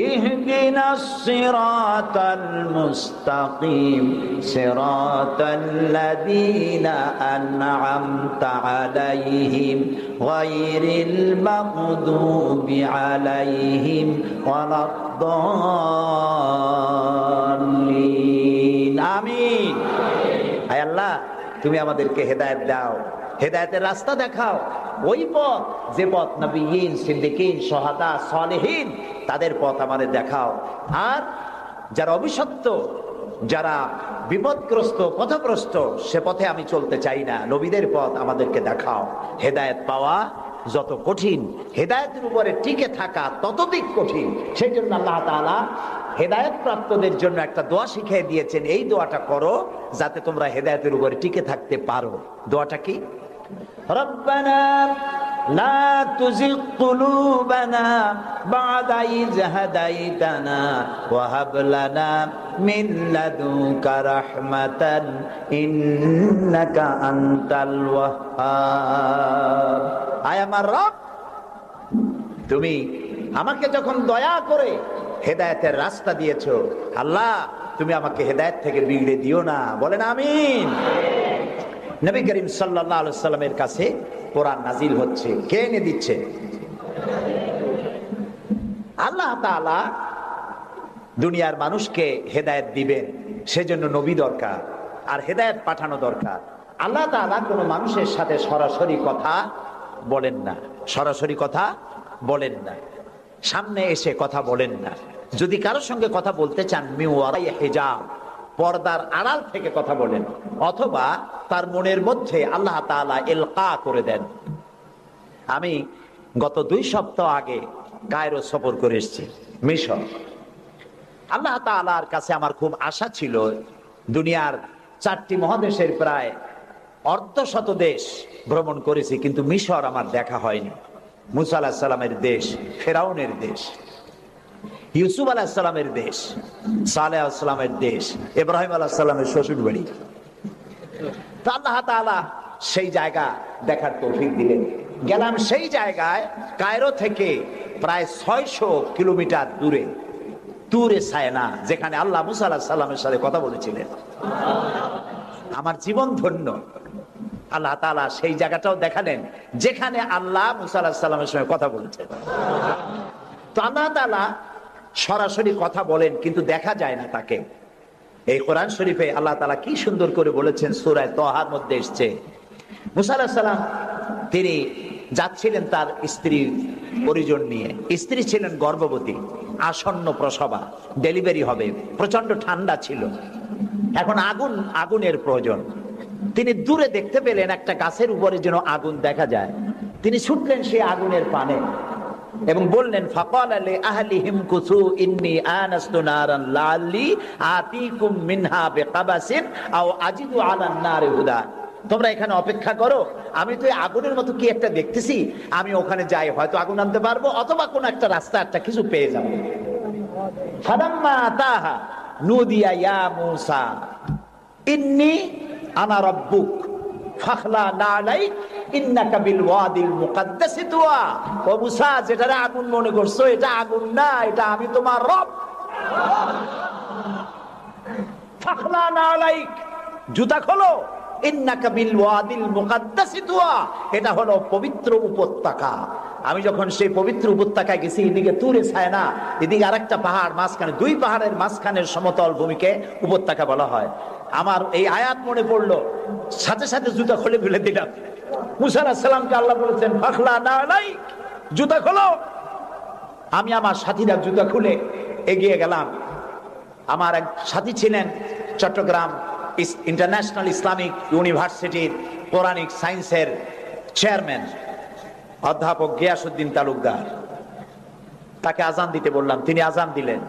ইহদিনাস সিরাতাল মুস্তাকিম সিরাতাল্লাযীনা আন'আমতা আলাইহিম গায়রিল মাগদুবি আলাইহিম ওয়ালাদ-দাল্লিন। আমিন। আয় আল্লাহ, তুমি আমাদেরকে হেদায়েত দাও, হেদায়েতের রাস্তা দেখাও। ওই পথ, যে পথ নবীন, সিদ্দিকিন, শুহাদা, সালেহিন, তাদের পথ আমাদের দেখাও। আর যারা অভিশপ্ত, যারা বিপদগ্রস্ত, পথগ্রস্ত, সে পথে আমি চলতে চাই না। নবীদের পথ আমাদেরকে দেখাও। হেদায়েত পাওয়া যত কঠিন, হেদায়েতের উপরে টিকে থাকা ততোধিক কঠিন। সেই জন্য আল্লাহ তাআলা হেদায়েত প্রাপ্তদের জন্য একটা দোয়া শিখিয়ে দিয়েছেন। এই দোয়াটা করো যাতে তোমরা হেদায়েতের উপরে টিকে থাকতে পারো। দোয়াটা কি? রব্বানা লা তুযিগ কুলুবানা বা'দা ইয হাদাইতানা ওয়া হাব লানা মিন লাদুনকা রাহমাতান ইন্নাকা আনতাল ওয়াহ্হাব। আয় আমার রব, তুমি আমাকে যখন দয়া করে হেদায়েতের রাস্তা দিয়েছো, আল্লাহ তুমি আমাকে হেদায়েত থেকে বিগড়ে দিও না। বলেন আমিন। নবী করিম সাল্লাল্লাহু আলাইহি সাল্লামের কাছে কোরআন নাজিল হচ্ছে। কে এনে দিচ্ছে? আল্লাহ তাআলা দুনিয়ার মানুষকে হেদায়েত দিবেন, সেজন্য নবী দরকার, আর হেদায়েত পাঠানো দরকার। আল্লাহ তাআলা কোনো মানুষের সাথে সরাসরি কথা বলেন না, সরাসরি কথা বলেন না, সামনে এসে কথা বলেন না। যদি কারোর সঙ্গে কথা বলতে চান, মিন ওয়ারাই হিজাব, পর্দার আড়াল থেকে কথা বলেন, অথবা তার মনের মধ্যে আল্লাহ তাআলা ইলকা করে দেন। আমি গত 2 সপ্তাহ আগে কায়রো সফর করে এসেছি, মিশর। আল্লাহ তাআলার কাছে আমার খুব আশা ছিল। দুনিয়ার 4টি মহাদেশের প্রায় অর্ধশত দেশ ভ্রমণ করেছি, কিন্তু মিশর আমার দেখা হয়নি। মুসা আলাইহিস সালামের দেশ, ফেরাউনের দেশ, ইউসুফ আলাইহিস সালামের দেশ, সালেহ আলাইহিস সালামের দেশ, ইব্রাহিম আলাইহিস সালামের শ্বশুর বাড়ি। তো আল্লাহ তাআলা সেই জায়গা দেখার তৌফিক দিলেন। গেলাম সেই জায়গায়, কায়রো থেকে প্রায় 600 কিলোমিটার দূরে, তুরে সায়না, যেখানে আল্লাহ মুসা আলাইহিস সালামের সাথে কথা বলেছিলেন। আমার জীবন ধন্য। আল্লাহ তাআলা সেই জায়গাটাও দেখালেন যেখানে আল্লাহ মুসা আলাইহিস সালামের সঙ্গে কথা বলেছেন। তো আল্লাহ তাআলা সরাসরি কথা বলেন, কিন্তু দেখা যায় না তাকে। এই কোরআন শরীফে আল্লাহ তাআলা কি সুন্দর করে বলেছেন, সূরা তাহার মধ্যে এসেছে, মুসা আলাইহিস সালাম তিনি যাচ্ছিলেন তার স্ত্রী পরিজন নিয়ে। স্ত্রী ছিলেন গর্ভবতী, আসন্ন প্রসবা, ডেলিভারি হবে, প্রচন্ড ঠান্ডা ছিল, এখন আগুনের প্রয়োজন। তিনি দূরে দেখতে পেলেন একটা গাছের উপরে যেন আগুন দেখা যায়। তিনি ছুটলেন সেই আগুনের পানে এবং বললেন, ফাকালা লি আহলিহিম কুসু ইন্নী আনাস্তু নারান লাআল্লি আতিকুম মিনহা বিকাবাসিন আও আজিদু আলান নারি হুদা। তোমরা এখানে অপেক্ষা করো, আমি তো এই আগুনের মতো কি একটা দেখতেছি, আমি ওখানে যাই, হয়তো আগুন আনতে পারবো অথবা কোন একটা রাস্তা একটা কিছু পেয়ে যাবো। ফালাম্মা আতাহা নুদিয়া ইয়া মূসা ইন্নী আনা রাব্বুক ফাখলা নালাইক ইন্নাকা বিল ওয়াদিল মুকাদ্দাসি তুয়া। ও মূসা, যেটা আগুন মনে করছো এটা আগুন না, এটা আমি তোমার রব। ফাখলা নালাইক, জুতা খোলো, ইন্নাকা বিল ওয়াদিল মুকাদ্দাসি তুয়া, এটা হলো পবিত্র উপত্যকা। আমি যখন সেই পবিত্র উপত্যকায় গেছি, এদিকে তুরে ছায়না, এদিকে আরেকটা পাহাড়, মাঝখানে দুই পাহাড়ের মাঝখানের সমতল ভূমিকে উপত্যকা বলা হয়। আমার এই আয়াত মনে পড়লো, সাথে সাথে জুতা খুলে ফেলে দিলাম। মূসা আলাইহিস সালামকে আল্লাহ বলেছেন, ফাখলা নালাইক, জুতা খোলো। আমি আমার সাথীরা জুতা খুলে এগিয়ে গেলাম। আমার এক সাথী ছিলেন চট্টগ্রাম ইন্টারন্যাশনাল ইসলামিক ইউনিভার্সিটির কোরআনিক সায়েন্সের চেয়ারম্যান অধ্যাপক গিয়াসউদ্দিন তালুকদার। তাকে আজান দিতে বললাম, তিনি আজান দিলেন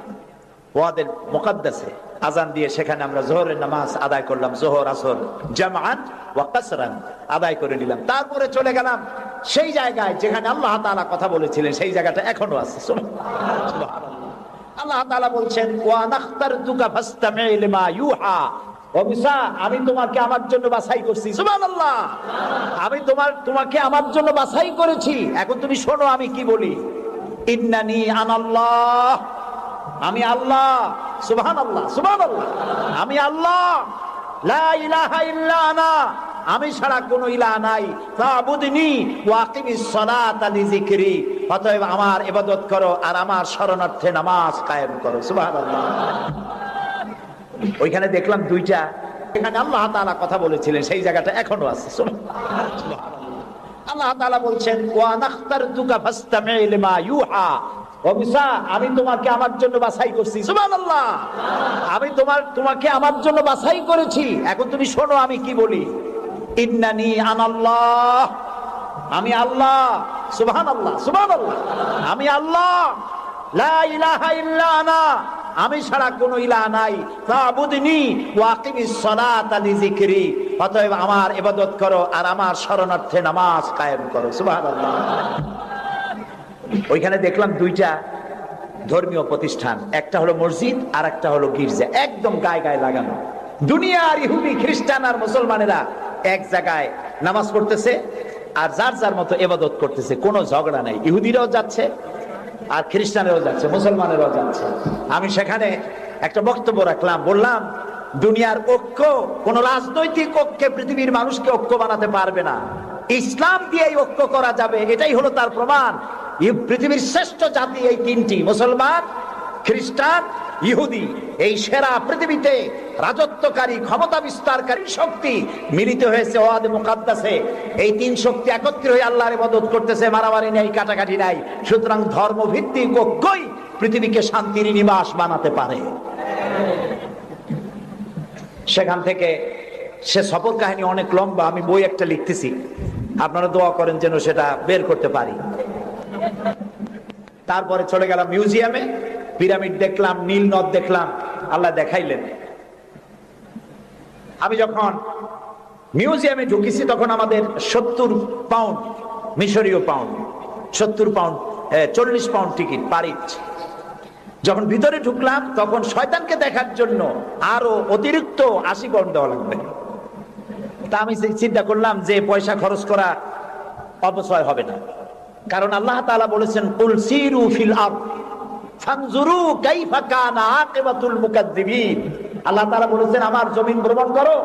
ওয়াদিল মুকাদ্দাসে। আজান দিয়ে সেখানে আমরা যোহরের নামাজ আদায় করলাম, যোহর আসর জামআন ওয়া কাসরান আদায় করে নিলাম। তারপরে চলে গেলাম সেই জায়গায় যেখানে আল্লাহ তাআলা কথা বলেছিলেন, সেই জায়গাটা এখনো আছে। সুবহানাল্লাহ। আল্লাহ তাআলা বলছেন, ওয়া নাখতারতুকা ফাসতামি' লিমা ইউহা। ও মূসা, আমি তোমাকে আমার জন্য বাছাই করছি। সুবহানাল্লাহ। আমি তোমাকে আমার জন্য বাছাই করেছি, এখন তুমি শোনো আমি কি বলি। ইন্নানি আনাল্লাহ, আমি আল্লাহ। সুবহানাল্লাহ, সুবহানাল্লাহ। আমি আল্লাহ, লা ইলাহা ইল্লা আনা, আমি ছাড়া কোনো ইলাহ নাই। ফাবুদনি ওয়া আকিমিস সালাতা লিযিকরি, অতএব আমার ইবাদত করো আর আমার শরণার্থে নামাজ কায়েম করো। সুবহানাল্লাহ। ওইখানে দেখলাম দুইটা, এখানে আল্লাহ তাআলা কথা বলেছিলেন, সেই জায়গাটা এখনো আছে। সুবহানাল্লাহ। আল্লাহ তাআলা বলছেন, ওয়া নাখতারতুকা ফাসতামি' লিমা ইউহা। ও মূসা, আমি তোমাকে আমার জন্য বাছাই করছি। সুবহানাল্লাহ। আমি তোমাকে আমার জন্য বাছাই করেছি, এখন তুমি শোনো আমি কি বলি। ইন্নানি আনাল্লাহ, আমি আল্লাহ। সুবহানাল্লাহ, সুবহানাল্লাহ। আমি আল্লাহ, লা ইলাহা ইল্লা আনা, আমি ছাড়া কোনো ইলাহ নাই। ফাবুদনি ওয়া আকিমিস সালাতা লিযিকরি, অতএব আমার ইবাদত করো আর আমার শরণার্থে নামাজ কায়েম করো। সুবহানাল্লাহ। ওইখানে দেখলাম দুইটা ধর্মীয় প্রতিষ্ঠান, একটা হলো মসজিদ আর একটা হলো গির্জা, একদম গায়ে গায়ে লাগানো। দুনিয়ার ইহুদি খ্রিস্টান আর মুসলমানেরা এক জায়গায় নামাজ পড়তেছে আর যার যার মতো ইবাদত করতেছে, কোনো ঝগড়া নাই। ইহুদিরাও যাচ্ছে আর খ্রিস্টানেরও যাচ্ছে, মুসলমানেরও যাচ্ছে। আমি সেখানে একটা বক্তব্য রাখলাম, বললাম দুনিয়ার ঐক্য, কোন রাজনৈতিক ঐক্যে পৃথিবীর মানুষকে ঐক্য বানাতে পারবে না, ইসলাম দিয়েই ঐক্য করা যাবে, এটাই হলো তার প্রমাণ। পৃথিবীর শ্রেষ্ঠ জাতি এই তিনটি, মুসলমান, খ্রিস্টান, ইহুদি। এই সেরা পৃথিবীতে রাজত্বকারী, ক্ষমতা বিস্তারকারী শক্তি মিলিত হয়েছে ওয়াদে মুকাদ্দাসে। এই তিন শক্তি একত্রিত হয়ে আল্লাহর ইবাদত করতেছে, মারামারি নাই, কাটাকাটি নাই। সুতরাং ধর্মভিত্তিক ঐক্যই পৃথিবীকে শান্তির নিবাস বানাতে পারে। সেখান থেকে সে সফর কাহিনী অনেক লম্বা, আমি বই একটা লিখতেছি, আপনারা দোয়া করেন যেন সেটা বের করতে পারি। তারপরে চলে গেলাম মিউজিয়ামে, পিরামিড দেখলাম, নীল নদ দেখলাম, আল্লাহ দেখাইলেন। আমি যখন মিউজিয়ামে ঢুকেছি তখন আমাদের 70 পাউন্ড, মিশরীয় পাউন্ড, 70 পাউন্ড, 40 পাউন্ড টিকিট পারিচ। যখন ভিতরে ঢুকলাম তখন শয়তানকে দেখার জন্য আরো অতিরিক্ত 80 পাউন্ড দেওয়া লাগবে। তা আমি চিন্তা করলাম যে পয়সা খরচ করা অপচয় হবে না, কারণ আল্লাহ তাআলা বলেছেন, কুল সিরু ফিল আরদ ফানজুরু কাইফা কানা আকিবাতুল মুকাদ্দিবিন। আল্লাহ তাআলা বলেছেন আমার জমিন ভ্রমণ করো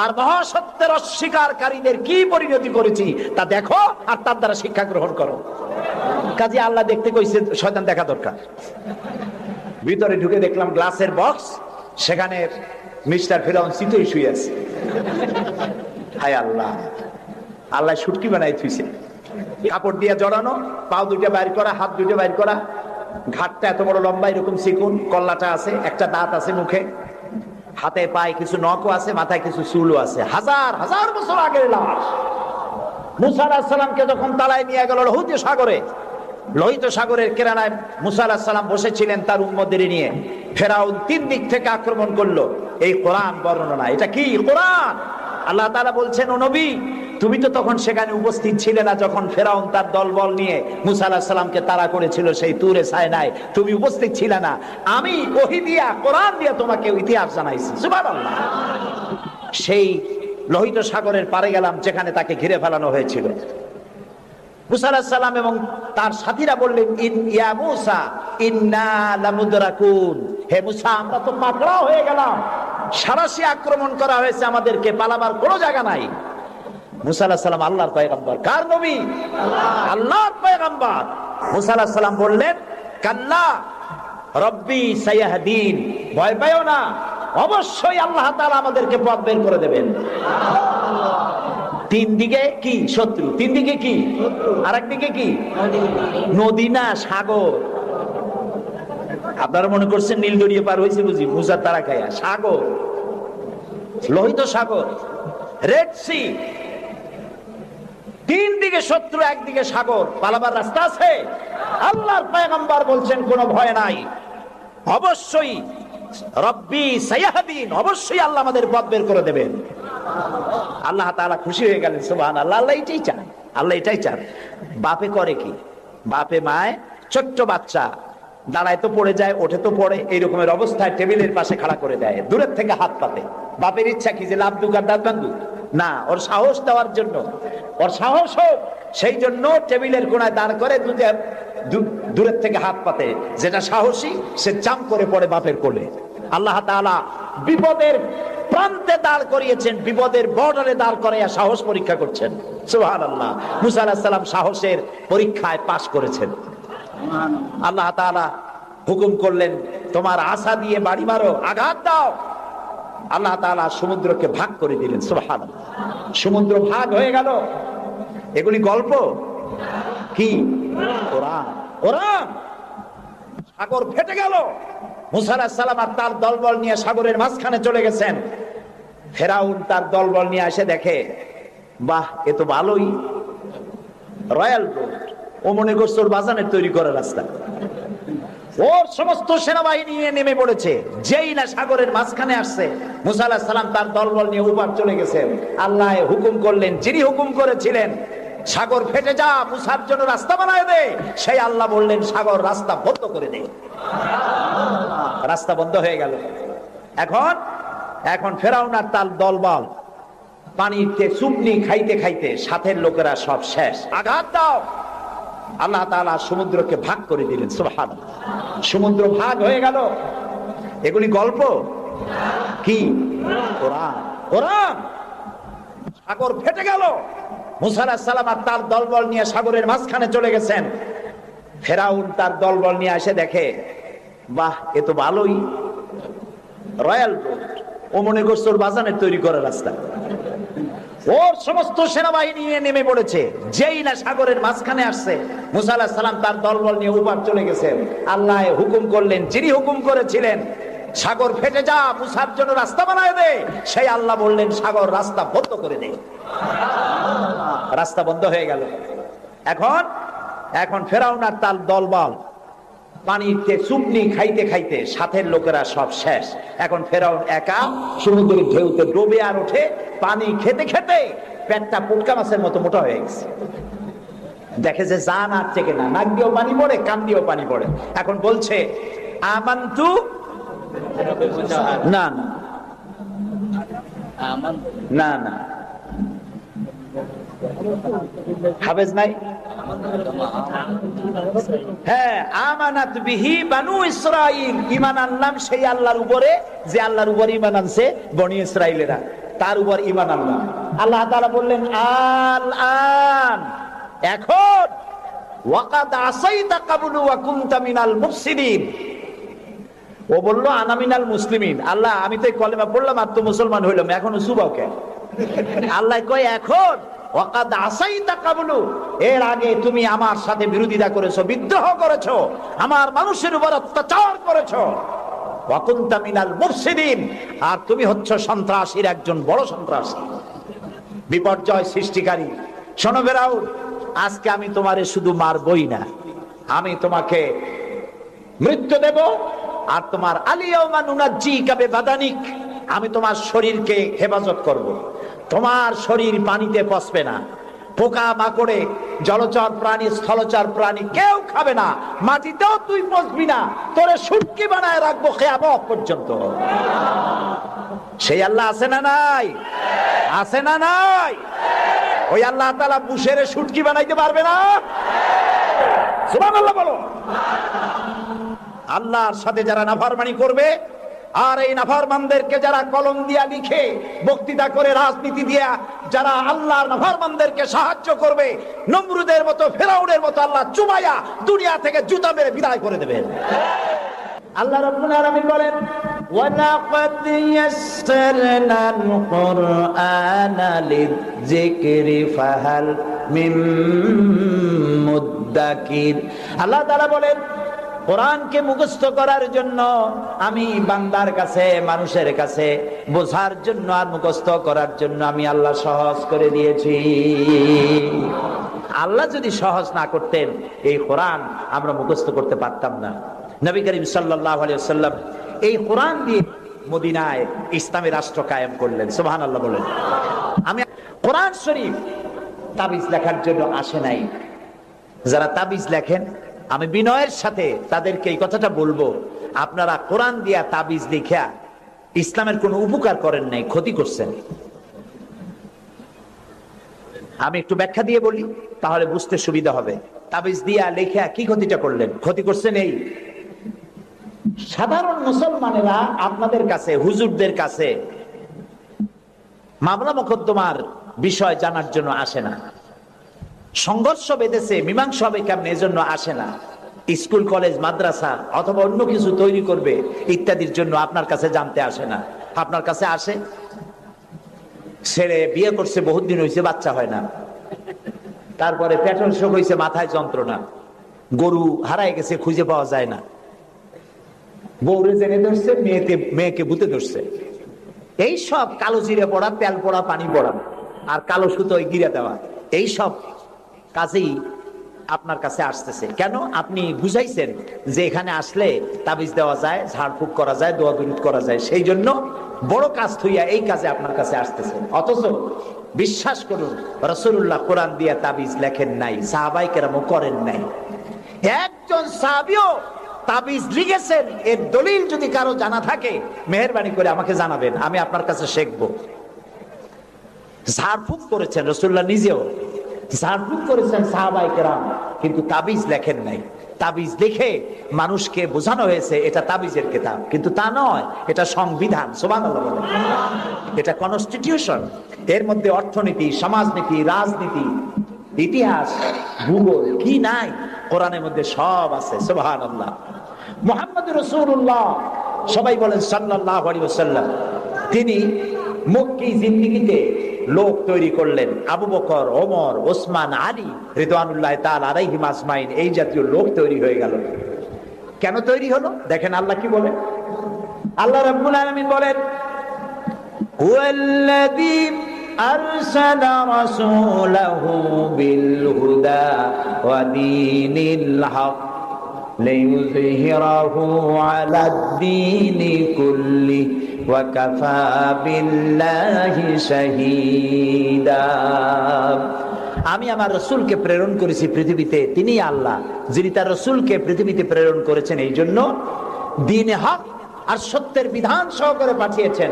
আর মহাসত্যের অস্বীকারীদের কি পরিণতি করেছি তা দেখো আর তার দ্বারা শিক্ষা গ্রহণ করো। কাজে আল্লাহ দেখতে কইছে, শয়তান দেখা দরকার। ভিতরে ঢুকে দেখলাম গ্লাসের বক্স, সেখানে মিস্টার ফিরাউন চিতই শুয়ে আছে। হায় আল্লাহ, আল্লাহ শুটকি বানাই থুইছে, কাপড় দিয়ে জড়ানো, পাও দুটো বাইর করা, হাত দুটো বাইর করা, ঘাটটা এত বড় লম্বা, এরকম চিকুন, কল্লাটা আছে, একটা দাঁত আছে মুখে, হাতে পায়ে কিছু নখও আছে, মাথায় কিছু চুলও আছে। হাজার হাজার বছর আগের লাশ। মুসা আলাইহিস সালামকে যখন তালায় নিয়ে গেল লোহিত সাগরের কিনারায় মুসা আলাইহিস সালাম বসেছিলেন তার উম্মতদের নিয়ে। ফেরাউন 3 দিক থেকে আক্রমণ করলো। এই কোরআন বর্ণনা, এটা কি কোরআন? আল্লাহ তাআলা বলছেন, ও নবী, তুমি তো তখন সেখানে উপস্থিত ছিলে না যখন ফেরাউন তার দলবল নিয়ে মুসা আলাইহিস সালামকে তাড়া করেছিল সেই তুরে সায়নায়। তুমি উপস্থিত ছিলে না। আমি ওহী দিয়া, কোরআন দিয়া তোমাকে ইতিহাস জানাইছি। সুবহানাল্লাহ। সেই লোহিত সাগরের পারে গেলাম যেখানে তাকে ঘিরে ফেলানো হয়েছিল। মুসা আলাইহিস সালাম এবং তার সাথীরা বললেন, ইয়া মুসা ইন্না লামুদরাকুন, হে মুসা, আমরা তো পাকড়াও হয়ে গেলাম, সারাশি আক্রমণ করা হয়েছে, আমাদেরকে পালাবার কোনো জায়গা নাই। মুসা আলাইহিস সালাম আল্লাহর পয়গম্বর। কার নবী? আল্লাহর পয়গম্বর। মুসা আলাইহিস সালাম বললেন, কাল্লা রব্বি সায়াহদিন, ভয় পাইও না, অবশ্যই আল্লাহ তাআলা আমাদেরকে পথ বের করে দেবেন। 3 দিকে কি শত্রু, 3 দিকে কি, আর একদিকে কি নদী না সাগর। আপনারা মনে করছেন নীল দরিয়া পার হয়েছে বুঝি মুসার তারা খায়া? সাগর, লোহিত সাগর, রেড সি। 3 দিকে শত্রু, একদিকে সাগর, পালাবার রাস্তা আছে। আল্লাহর পয়গম্বর বলছেন কোনো ভয় নাই, অবশ্যই রব্বি সায়াহদিন, অবশ্যই আল্লাহ আমাদের পথ বের করে দেবেন। আল্লাহ তাআলা খুশি হয়ে গেলেন। সুবহানাল্লাহ। আল্লাহ এটাই চান, আল্লাহ এটাই চান। বাপে করে কি? বাপে মায় ছোট্ট বাচ্চা দাঁড়ায় তো পড়ে যায়, ওঠে তো পড়ে, এইরকমের অবস্থায় টেবিলের পাশে খাড়া করে দেয়, দূরের থেকে হাত পাতে। বাপের ইচ্ছা কি যে লাভ দুক আর দাঁত ভাঙুক? না, ওর সাহস দেওয়ার জন্য, ওর সাহস হোক সেই জন্য টেবিলের কোণায় দাঁড় করে দূরের থেকে হাত পাতে। যেটা সাহসী সে চাম করে পড়ে বাপের কোলে। আল্লাহ তাআলা বিপদের প্রান্তে দাঁড় করিয়েছেন, বিপদের বর্ডারে দাঁড় করাইয়া সাহস পরীক্ষা করছেন। সুবহানাল্লাহ। মুসা আলাইহিস সালাম সাহসের পরীক্ষায় পাশ করেছেন। আল্লাহ তাআলা হুকুম করলেন, তোমার আশা দিয়ে বাড়ি মারো, আঘাত দাও। আল্লাহ তাআলা সমুদ্রকে ভাগ করে দিলেন। সুবহানাল্লাহ। সমুদ্র ভাগ হয়ে গেল। এগুলি গল্প কি? কোরআন। কোরআন। সাগর ফেটে গেল। মুসা আলাইহিস সালাম আর তার দলবল নিয়ে সাগরের মাঝখানে চলে গেছেন। ফেরাউন তার দলবল নিয়ে এসে দেখে, বাহ, এ তো ভালোই, রয়্যাল রোড। ও মনে করছে ওর বাজানের তৈরি করা রাস্তা। ওর সমস্ত সেনাবাহিনী নিয়ে নেমে পড়েছে। যেই না সাগরের মাঝখানে আসছে, মুসা আলাইহিস সালাম তার দলবল নিয়ে উপার চলে গেছেন। আল্লাহ হুকুম করলেন, যিনি হুকুম করেছিলেন সাগর ফেটে যা, মুসার জন্য রাস্তা বানায় দে, সেই আল্লাহ বললেন সাগর রাস্তা বন্ধ করে দে। রাস্তা বন্ধ হয়ে গেল। এখন ফেরাউন আর তার দলবল পানিতে চুবনি খাইতে খাইতে সাথের লোকেরা সব শেষ। আঘাত দাও। আল্লাহ তাআলা সমুদ্রকে ভাগ করে দিলেন। সুবহানাল্লাহ। সমুদ্র ভাগ হয়ে গেল। এগুলি গল্প কি? কোরআন। কোরআন। সাগর ফেটে গেল। মুসা আলাইহিস সালাম আর তার দলবল নিয়ে সাগরের মাঝখানে চলে গেছেন। ফেরাউন তার দলবল নিয়ে এসে দেখে, বাহ, এ তো ভালোই, রয়্যাল রোড। ও মনে করছে ওর বাজানের তৈরি করা রাস্তা। ওর সমস্ত সেনাবাহিনী নিয়ে নেমে পড়েছে। যেই না সাগরের মাঝখানে আসছে, মুসা আলাইহিস সালাম তার দলবল নিয়ে উপার চলে গেছেন। আল্লাহ হুকুম করলেন, যিনি হুকুম করেছিলেন সাগর ফেটে যা, মুসার জন্য রাস্তা বানায় দে, সেই আল্লাহ বললেন সাগর রাস্তা বন্ধ করে দে। রাস্তা বন্ধ হয়ে গেল। এখন ফেরাউন আর তার দলবল পানিতে চুবনি খাইতে খাইতে সাথের লোকেরা সব শেষ। এখন ফেরাউন একা সমুদ্রের ঢেউতে ডুবে আর ওঠে। পানি খেতে খেতে পেটটা পুটকা মাছের মতো মোটা হয়ে গেছে। দেখে যে জান আর থেকে না, নাক দিয়েও পানি পড়ে, কান দিয়েও পানি পড়ে। এখন বলছে আমানতু, না না না না, হাফেজ নাই? হ্যাঁ, আমানাত বিহি বানু ইসরাইল, ঈমান আনলাম সেই আল্লাহর উপরে যে আল্লাহর উপর ঈমান আনছে বনি ইসরাইলেরা, তার উপর ঈমান আনলাম। আল্লাহ তাআলা বললেন আল আন, এখন, ওয়াকাদ আসাইতা ক্বাবলু ওয়া কুনতা মিনাল মুফসিদিন। ও বলল আনা মিনাল মুসলিমিন। আল্লাহ আমি তো কলেমা পড়লাম আর তো মুসলমান হইলাম, এখনো যুবক কেন? আল্লাহ কয় এখন, ওয়াকাদ আসাইতা ক্বাবলু, এর আগে তুমি আমার সাথে বিরোধিতা করেছো, বিদ্রোহ করেছো, আমার মানুষের উপর অত্যাচার করেছো, ওয়া কুনতা মিনাল মুফসিদিন, আর তুমি হচ্ছ সন্ত্রাসীর একজন বড় সন্ত্রাসী, বিপর্যয় সৃষ্টিকারী। শোনো ফেরাউন, আজকে আমি তোমারে শুধু মারবই না, আমি তোমাকে মৃত্যু দেব, আর তোমার আলিয়াউমা নুনাজ্জিকা বিবাদানিক, আমি তোমার শরীরকে হেফাজত করব। তোমার শরীর পানিতে পচবে না, পোকা মাকড়ে, জলচর প্রাণী, স্থলচর প্রাণী কেউ খাবে না, মাটিতেও তুই পচবি না, তোরে শুটকি বানায় রাখবো কিয়ামত পর্যন্ত। সেই আল্লাহ আছে না নাই? আছে না নাই? ওই আল্লাহ তাআলা বুশের শুটকি বানাইতে পারবে না? সুবহানাল্লাহ বলো। আল্লাহর সাথে যারা নাফরমানি করবে, আর এই নাফরমানদেরকে যারা কলম দিয়া লিখে, বক্তৃতা করে, রাজনীতি দিয়া যারা আল্লাহর নাফরমানদেরকে সাহায্য করবে, নমরুদের মতো, ফেরাউনের মতো আল্লাহ চুমাইয়া দুনিয়া থেকে জুতা মেরে বিদায় করে দেবেন। আল্লাহ রাব্বুল আলামিন বলেন ওয়ালাকাদ ইয়াসসারনাল কুরআনা লিযিকরি ফাহাল মিন মুদ্দাকির। আল্লাহ তাআলা বলেন কোরআনকে মুখস্থ করার জন্য আমি বান্দার কাছে, মানুষের কাছে বোঝার জন্য আর মুখস্থ করার জন্য আমি আল্লাহ সহজ করে দিয়েছি। আল্লাহ যদি সহজ না করতেন এই কোরআন আমরা মুখস্থ করতে পারতাম না। নবী করিম সাল্লাল্লাহু আলাইহি ওয়াসাল্লাম এই কোরআন দিয়ে মদিনায় ইসলামী রাষ্ট্র কায়েম করলেন। সুবহানাল্লাহ বলেন। আমি কোরআন শরীফ তাবিজ লেখার জন্য আসে নাই। যারা তাবিজ লেখেন আমি বিনয়ের সাথে তাদেরকে এই কথাটা বলবো, আপনারা কোরআন দিয়া তাবিজ লিখা ইসলামের কোনো উপকার করেন নাই, ক্ষতি করছেন। আমি একটু ব্যাখ্যা দিয়ে বলি, তাহলে বুঝতে সুবিধা হবে। তাবিজ দিয়া লেখা কি ক্ষতিটা করলেন? ক্ষতি করছেন এই, সাধারণ মুসলমানেরা আপনাদের কাছে, হুজুরদের কাছে মামলা মোকদ্দমার বিষয় জানার জন্য আসে না। সংঘর্ষ বেঁধেছে, মীমাংসা হবে কেমন, এজন্য আসে না। স্কুল, কলেজ, মাদ্রাসা অথবা অন্য কিছু তৈরি করবে ইত্যাদির জন্য আপনার কাছে জানতে আসে না। আপনার কাছে আসে ছেলে বিয়ে করছে, বহুত দিন হয়েছে, বাচ্চা হয় না, তারপরে পেট্রোল শোক হয়েছে, মাথায় যন্ত্রণা, গরু হারায় গেছে, খুঁজে পাওয়া যায় না, বউরে জেনে ধরছে, মেয়েকে ভূতে ধরছে, এই সব কালো জিরে পড়া, তেল পড়া, পানি পড়া, আর কালো সুতো গিরে দেওয়া, এই সব কাজেই আপনার কাছে আসতেছে। কেন? আপনি বুঝাইছেন যে এখানে আসলে তাবিজ দেওয়া যায়, ঝাড়ফুঁক করা যায়, দোয়া দরুদ করা যায়, সেই জন্য বড় কাজ থইয়া এই কাজে আপনার কাছে আসতেছে। অথচ বিশ্বাস করুন, রাসূলুল্লাহ কোরআন দিয়া তাবিজ লেখেন নাই, সাহাবায়ে কেরামও করেন নাই। একজন সাহাবীও তাবিজ লিখেছেন এর দলিল যদি কারো জানা থাকে মেহেরবানি করে আমাকে জানাবেন, আমি আপনার কাছে শিখবো। ঝাড়ফুঁক করেছেন রাসূলুল্লাহ নিজেও, ঝাড়ফুঁক করেছেন সাহাবায়ে কেরাম, কিন্তু তাবিজ লেখেন নাই। তাবিজ লিখে মানুষকে বোঝানো হয়েছে এটা তাবিজের কিতাব, কিন্তু তা নয়, এটা সংবিধান। সুবহানাল্লাহ বলেন। এটা কনস্টিটিউশন, এর মধ্যে অর্থনীতি, সমাজনীতি, রাজনীতি, ইতিহাস, ভূগোল কি নাই, কোরআনের মধ্যে সব আছে। সুবহানাল্লাহ। মুহাম্মদুর রাসূলুল্লাহ, সবাই বলেন সাল্লাল্লাহু আলাইহি ওয়াসাল্লাম, তিনি মক্কি জিন্দেগিতে লোক তৈরি করলেন। আবু বকর, ওমর, ওসমান, আলী রিদওয়ানুল্লাহ তাআলা আলাইহিম আজমাইন, এই জাতীয় লোক তৈরি হয়ে গেল। কেন তৈরি হলো? দেখেন আল্লাহ কি বলেন। আল্লাহ রাব্বুল আলামিন বলেন হুয়াল্লাযী আরসালা রাসূলাহু বিল হুদা ওয়া দীনিল হক লিইয়ুযহিরাহু আলাদ দীনি কুল্লি ওয়া কাফা বিল্লাহি শাহীদা। আমি আমার রাসূলকে প্রেরণ করেছি পৃথিবীতে, তিনি আল্লাহ যিনি তার রাসূলকে পৃথিবীতে প্রেরণ করেছেন এই জন্য দ্বীনে হক আর সত্যের বিধান সহকারে পাঠিয়েছেন,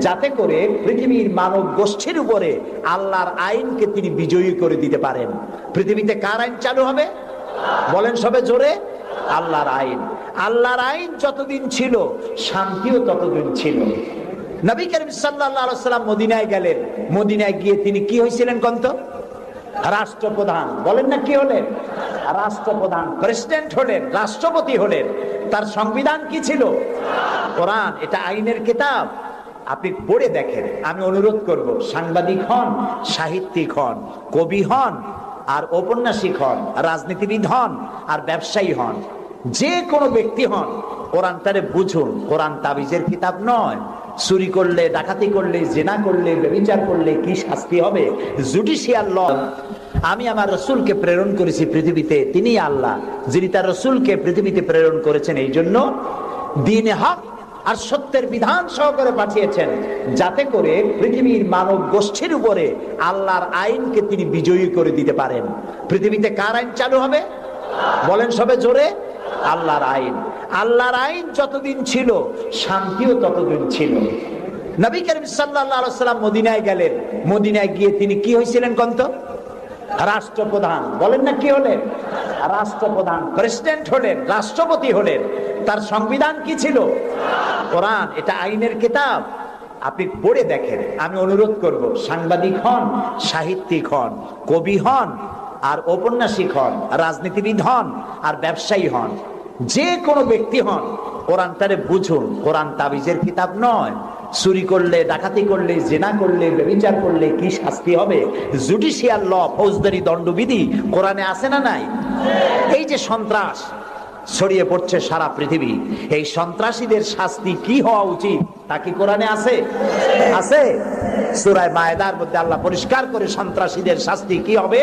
যাতে করে পৃথিবীর মানব গোষ্ঠীর উপরে আল্লাহর আইনকে তিনি বিজয়ী করে দিতে পারেন। পৃথিবীতে কার আইন চালু হবে? বলেন সবে জোরে, আল্লাহর আইন। আল্লাহর আইন যতদিন ছিল, শান্তিও ততদিন ছিল। নবী করিম সাল্লাল্লাহু আলাইহি ওয়াসাল্লাম মদিনায় গেলেন। মদিনায় গিয়ে তিনি কি হয়েছিলেন কন্ত? রাষ্ট্রপ্রধান। বলেন না কি হলেন? রাষ্ট্রপ্রধান, প্রেসিডেন্ট হলেন, রাষ্ট্রপতি হলেন। তার সংবিধান কি ছিল? কোরআন। এটা আইনের কিতাব। আপনি পড়ে দেখেন। আমি অনুরোধ করব, সাংবাদিক হন, সাহিত্যিক হন, কবি হন, আর ঔপন্যাসিক হন, রাজনীতিবিদ হন, আর ব্যবসায়ী হন, যে কোনো ব্যক্তি হন, কোরআনটারে বুঝুন। কোরআন তাবিজের কিতাব নয়। চুরি করলে, ডাকাতি করলে, জেনা করলে, ব্যভিচার করলে কি শাস্তি হবে, জুডিশিয়াল ল। আমি আমার রসুলকে প্রেরণ করেছি পৃথিবীতে, তিনি আল্লাহ যিনি তার রসুলকে পৃথিবীতে প্রেরণ করেছেন এই জন্য দ্বীনে হক আর সত্যের বিধান সহকারে পাঠিয়েছেন, যাতে করে পৃথিবীর মানব গোষ্ঠীর উপরে আল্লাহর আইনকে তিনি বিজয়ী করে দিতে পারেন। পৃথিবীতে কার আইন চালু হবে? বলেন সবে জোরে, আল্লাহর আইন। আল্লাহর আইন যতদিন ছিল, শান্তিও ততদিন ছিল। নবী করিম সাল্লাল্লাহু আলাইহি ওয়াসাল্লাম মদিনায় গেলেন। মদিনায় গিয়ে তিনি কি হয়েছিলেন কন্ত? রাষ্ট্রপ্রধান। বলেন না কি হলেন? রাষ্ট্রপ্রধান, প্রেসিডেন্ট হলেন, রাষ্ট্রপতি হলেন। তার সংবিধান কি ছিল? কোরআন। এটা আইনের কিতাব। আপনি পড়ে দেখেন। আমি অনুরোধ করব, সাংবাদিক হন, সাহিত্যিক হন, কবি হন, আর ঔপন্যাসিক হন, রাজনীতিবিদ হন, আর ব্যবসায়ী হন, যে কোনো ব্যক্তি হন, কোরআনটারে বুঝুন। কোরআন তাবিজের কিতাব নয়। চুরি করলে, ডাকাতি করলে, জেনা করলে, ব্যভিচার করলে কি শাস্তি হবে, জুডিশিয়াল ল, ফৌজদারি দণ্ডবিধি কোরআনে আছে না নাই? এই যে সন্ত্রাস ছড়িয়ে পড়ছে সারা পৃথিবী, এই সন্ত্রাসীদের শাস্তি কি হওয়া উচিত তা কি কোরআনে আছে? আছে। সূরা মায়েদার মধ্যে আল্লাহ পরিষ্কার করে সন্ত্রাসীদের শাস্তি কি হবে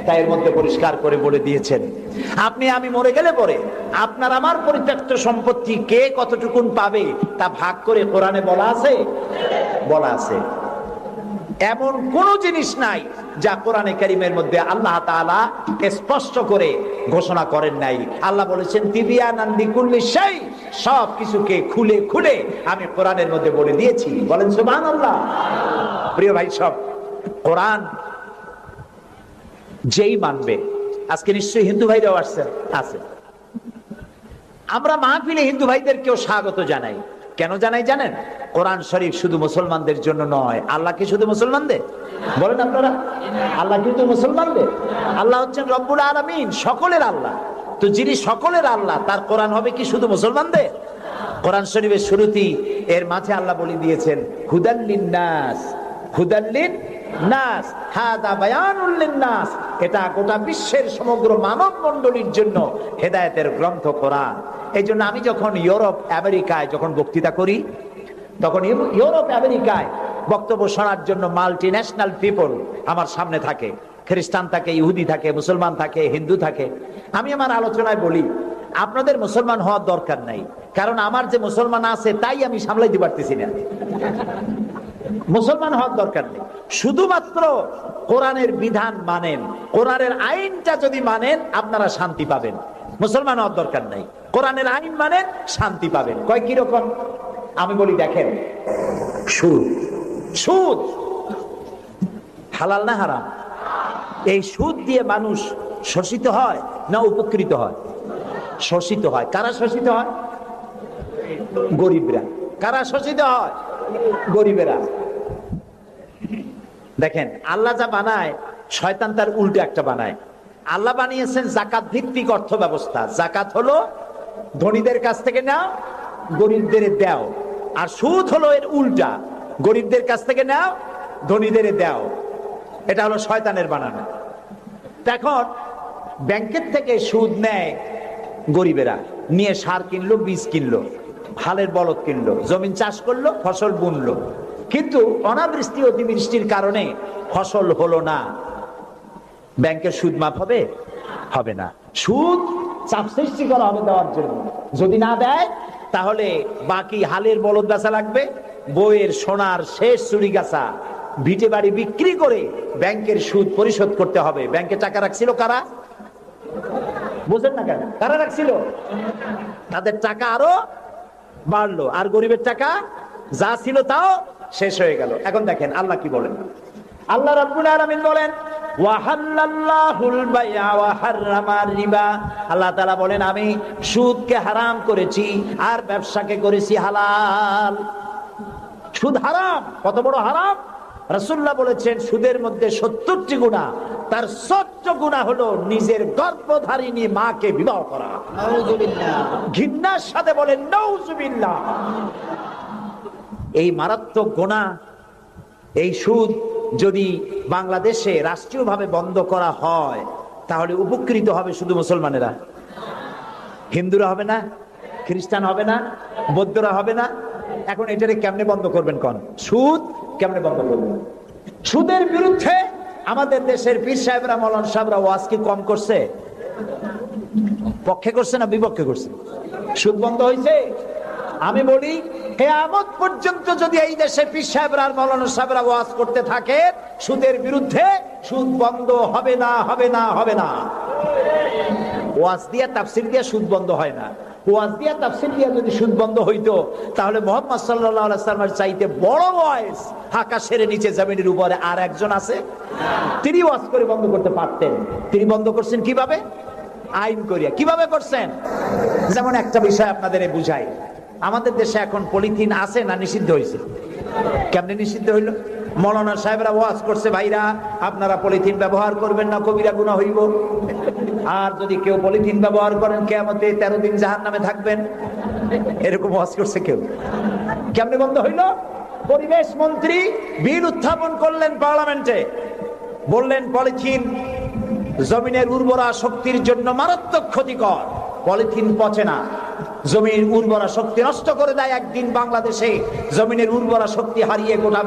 তাই এর মধ্যে পরিষ্কার করে বলে দিয়েছেন। আপনি আমি মরে গেলে পরে আপনার আমার পরিত্যক্ত সম্পত্তি কে কতটুকুন পাবে তা ভাগ করে কোরআনে বলা আছে? বলা আছে। এমন কোন জিনিস নাই যা কোরআনে কারীমের মধ্যে আল্লাহ তাআলা স্পষ্ট করে ঘোষণা করেন নাই। আল্লাহ বলেছেন তিবিয়ানান লিকুল্লি শাই, সব কিছুকে খুলে খুলে আমি কোরআনের মধ্যে বলে দিয়েছি। বলেন সুবহানাল্লাহ। প্রিয় ভাই সব, কোরআন যেই মানবে, আজকে নিশ্চয়ই হিন্দু ভাইরাও আসছেন, আছে। আমরা মাহফিলে হিন্দু ভাইদেরকেও স্বাগত জানাই। কেন জানাই জানেন? কোরআন শরীফ শুধু মুসলমানদের জন্য নয়। আল্লাহ কি শুধু মুসলমানদের? বলেন আপনারা, আল্লাহ কিন্তু মুসলমানদের। আল্লাহ হচ্ছেন রব্বুল আলামিন, সকলের আল্লাহ। তো যিনি সকলের আল্লাহ, তার কোরআন হবে কি শুধু মুসলমানদের? কোরআন শরীফের শুরুতেই এর মাঝে আল্লাহ বলে দিয়েছেন হুদাল লিন্নাস, হুদাল লিন্নাস, হাদা বায়ানুল লিন্নাস। এটা গোটা বিশ্বের সমগ্র মানব মণ্ডলীর জন্য হেদায়েতের গ্রন্থ কোরআন। এই জন্য আমি যখন ইউরোপ আমেরিকায় যখন বক্তৃতা করি, তখন ইউরোপ আমেরিকায় বক্তব্য শোনার জন্য মাল্টি ন্যাশনাল পিপল আমার সামনে থাকে। খ্রিস্টান থাকে, ইহুদি থাকে, মুসলমান থাকে, হিন্দু থাকে। আমি আমার আলোচনায় বলি আপনাদের মুসলমান হওয়ার দরকার নাই, কারণ আমার যে মুসলমান আছে তাই আমি সামলাইতে পারতেছি না। মুসলমান হওয়ার দরকার নেই, শুধুমাত্র কোরআনের বিধান মানেন, কোরআনের আইনটা যদি মানেন আপনারা শান্তি পাবেন। মুসলমান হওয়ার দরকার নাই, কোরআনের আইন মানেন, শান্তি পাবেন। কয় কিরকম? আমি বলি দেখেন, সুদ, সুদ হালাল না হারাম? এই সুদ দিয়ে মানুষ শোষিত হয় না উপকৃত হয়? শোষিত হয়। কারা শোষিত হয়? গরিবরা। কারা শোষিত হয়? গরিবেরা। দেখেন আল্লাহ যা বানায়, শয়তান তার উল্টো একটা বানায়। আল্লাহ বানিয়েছেন জাকাত ভিত্তিক অর্থ ব্যবস্থা। জাকাত হলো ধনীদের কাছ থেকে নাও, গরিবদের দাও। আর সুদ হলো এর উল্টা, গরিবদের কাছ থেকে নাও, ধনীদের দাও। এটা হলো শয়তানের বানানো। এখন ব্যাংকের থেকে সুদ নেয় গরিবেরা, নিয়ে সার কিনলো, বীজ কিনলো, হালের বলদ কিনলো, জমিন চাষ করলো, ফসল বুনলো, কিন্তু অনাবৃষ্টি অতিবৃষ্টির কারণে ফসল হলো না। ব্যাংকের সুদ মাফ হবে? হবে না। সুদ চাপ সৃষ্টি করা হবে দেওয়ার জন্য। যদি না দেয় তাহলে বাকি হালের বলদ বেচা লাগবে, বইয়ের সোনার শেষ চুরি গাছা, ভিটে বাড়ি বিক্রি করে ব্যাংকের সুদ পরিশোধ করতে হবে। ব্যাংকে টাকা রাখছিল কারা? বুঝেন না কেন? কারা রাখছিল? তাদের টাকা আরো বাড়লো, আর গরিবের টাকা যা ছিল তাও শেষ হয়ে গেল। এখন দেখেন আল্লাহ কি বলেন। আল্লাহ রাব্বুল আলামিন বলেন ওয়াহাল্লাল্লাহুল বাইআ ওয়া হাররামার রিবা। আল্লাহ তাআলা বলেন আমি সুদকে হারাম করেছি আর ব্যবসাকে করেছি হালাল। সুদ হারাম, কত বড় হারাম! রাসূলুল্লাহ বলেছেন সুদের মধ্যে 70টি গুনাহ, তার 70 গুনাহ হলো নিজের গর্ভধারিণী মাকে বিবাহ করা। নাউযুবিল্লাহ, ঘৃণার সাথে বলেন নাউযুবিল্লাহ। এই মারাত্মক গুনাহ, এই সুদ যদি বাংলাদেশে রাষ্ট্রীয়ভাবে বন্ধ করা হয় তাহলে উপকৃত হবে শুধু মুসলমানেরা, হিন্দুরা হবে না, খ্রিস্টান হবে না, বৌদ্ধরা হবে না। এখন এটারে কেমনে বন্ধ করবেন কোন? সুদ কেমনে বন্ধ করবেন? সুদের বিরুদ্ধে আমাদের দেশের পীর সাহেবরা, মৌলানা সাহেবরা ওয়াজ কি কম করছে? পক্ষে করছে না বিপক্ষে করছে? সুদ বন্ধ হয়েছে? আমি বলি কিয়ামত পর্যন্ত যদি এই দেশে পীর সাহেবরা আর মৌলানা সাহেবরা ওয়াজ করতে থাকে সুদের বিরুদ্ধে, সুদ বন্ধ হবে না, হবে না, হবে না। ওয়াজ দিয়া তাফসীর দিয়া সুদ বন্ধ হয় না। ওয়াজ দিয়া তাফসীর দিয়া যদি সুদ বন্ধ হইতো তাহলে মুহাম্মদ সাল্লাল্লাহু আলাইহি ওয়াসাল্লামের চাইতে বড় ওয়াজ আকাশের নিচে জমিনের উপরে আর একজন আছে? তিনি ওয়াজ করে বন্ধ করতে পারতেন। তিনি বন্ধ করছেন কিভাবে? আইন করিয়া। কিভাবে করছেন? যেমন একটা বিষয় আপনাদের বুঝাই। আমাদের দেশে এখন পলিথিন আছে না নিষিদ্ধ হয়েছে? কেমনে নিষিদ্ধ হইল? মৌলানা সাহেবরা ওয়াজ করছে ভাইরা আপনারা পলিথিন ব্যবহার করবেন না, কবিরা গুনাহ হইব। আর যদি কেউ পলিথিন ব্যবহার করেন কিয়ামতে 13 দিন জাহান্নামে থাকবেন। এরকম ওয়াজ করছে কেউ? কেমনে বন্ধ হইল? পরিবেশ মন্ত্রী বিল উত্থাপন করলেন পার্লামেন্টে, বললেন পলিথিন জমিনের উর্বরা শক্তির জন্য মারাত্মক ক্ষতিকর। পলিথিন পচে না, জমির উর্বরা শক্তি নষ্ট করে দেয়। একদিন বাংলাদেশে জমিনের উর্বরা শক্তি হারিয়ে গোটা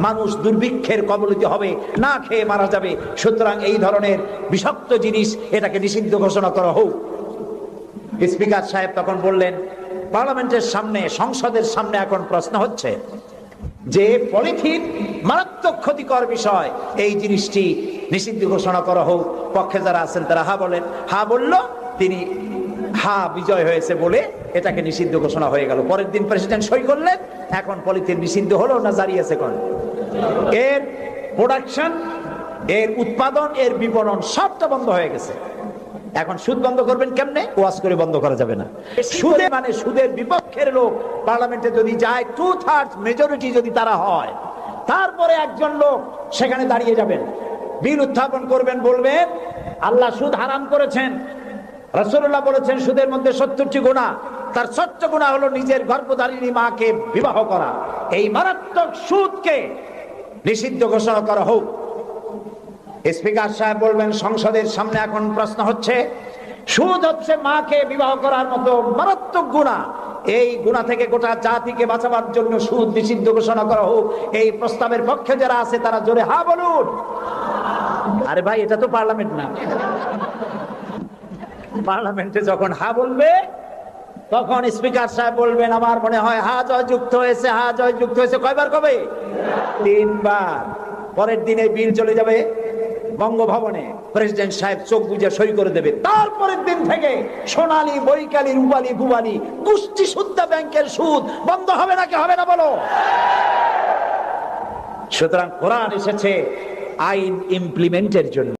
মানুষ দুর্ভিক্ষের কবলিত হবে, না খেয়ে মারা যাবে। সুতরাং এই ধরনের বিষাক্ত জিনিস এটাকে নিষিদ্ধ ঘোষণা করা হোক। স্পিকার সাহেব তখন বললেন পার্লামেন্টের সামনে, সংসদের সামনে এখন প্রশ্ন হচ্ছে যে পলিথিন মারাত্মক ক্ষতিকর বিষয়, এই জিনিসটি নিষিদ্ধ ঘোষণা করা হোক। পক্ষে যারা আছেন তারা হা বলেন। হা বলল, তিনি হা বিজয় হয়েছে বলে এটাকে নিষিদ্ধ ঘোষণা হয়ে গেল। পরের দিন প্রেসিডেন্ট সই করলেন। এখন পলিথিন নিষিদ্ধ হলো না জারি আছে? কোন এর প্রোডাকশন, এর উৎপাদন, এর বিপণন সবটা বন্ধ হয়ে গেছে। এখন সুদ বন্ধ করবেন কেমনে? ওয়াজ করে বন্ধ করা যাবে না। সুদে মানে সুদের বিপক্ষের লোক পার্লামেন্টে যদি যায়, 2/3 মেজরিটি যদি তারা হয়, তারপরে একজন লোক সেখানে দাঁড়িয়ে যাবেন, বিল উত্থাপন করবেন, বলবেন আল্লাহ সুদ হারাম করেছেন। রাসূলুল্লাহ বলেছেন সুদের মধ্যে 70টি গুনাহ, তার 70 গুনাহ হলো নিজের গর্ভধারিণী মাকে বিবাহ করা। এই মারাত্মক সুদকে নিষিদ্ধ ঘোষণা করা হোক। স্পিকার সাহেব বলবেন সংসদের সামনে এখন প্রশ্ন হচ্ছে সুদ হচ্ছে মাকে বিবাহ করার মতো মারাত্মক গুনাহ। এই গুনাহ থেকে গোটা জাতিকে বাঁচাবার জন্য সুদ নিষিদ্ধ ঘোষণা করা হোক। এই প্রস্তাবের পক্ষে যারা আছে তারা জোরে হা বলুন। আরে ভাই, এটা তো পার্লামেন্ট না। পার্লামেন্টে যখন হা বলবে তখন স্পিকার সাহেব বলবেন আমার মনে হয় হা জয় যুক্ত হয়েছে, হা জয় যুক্ত হয়েছে। কয়বার কবে? 3 বার। পরের দিনে বিল চলে যাবে বঙ্গভবনে, প্রেসিডেন্ট সাহেব চোখ বুজে সই করে দেবে। তারপরের দিন থেকে সোনালী, বৈকালী, রূপালী, ভুবালী, কুষ্টি সুদ্ধা ব্যাংকের সুদ বন্ধ হবে নাকি হবে না বলো? সুতরাং কোরআন এসেছে আইন ইমপ্লিমেন্টের জন্য।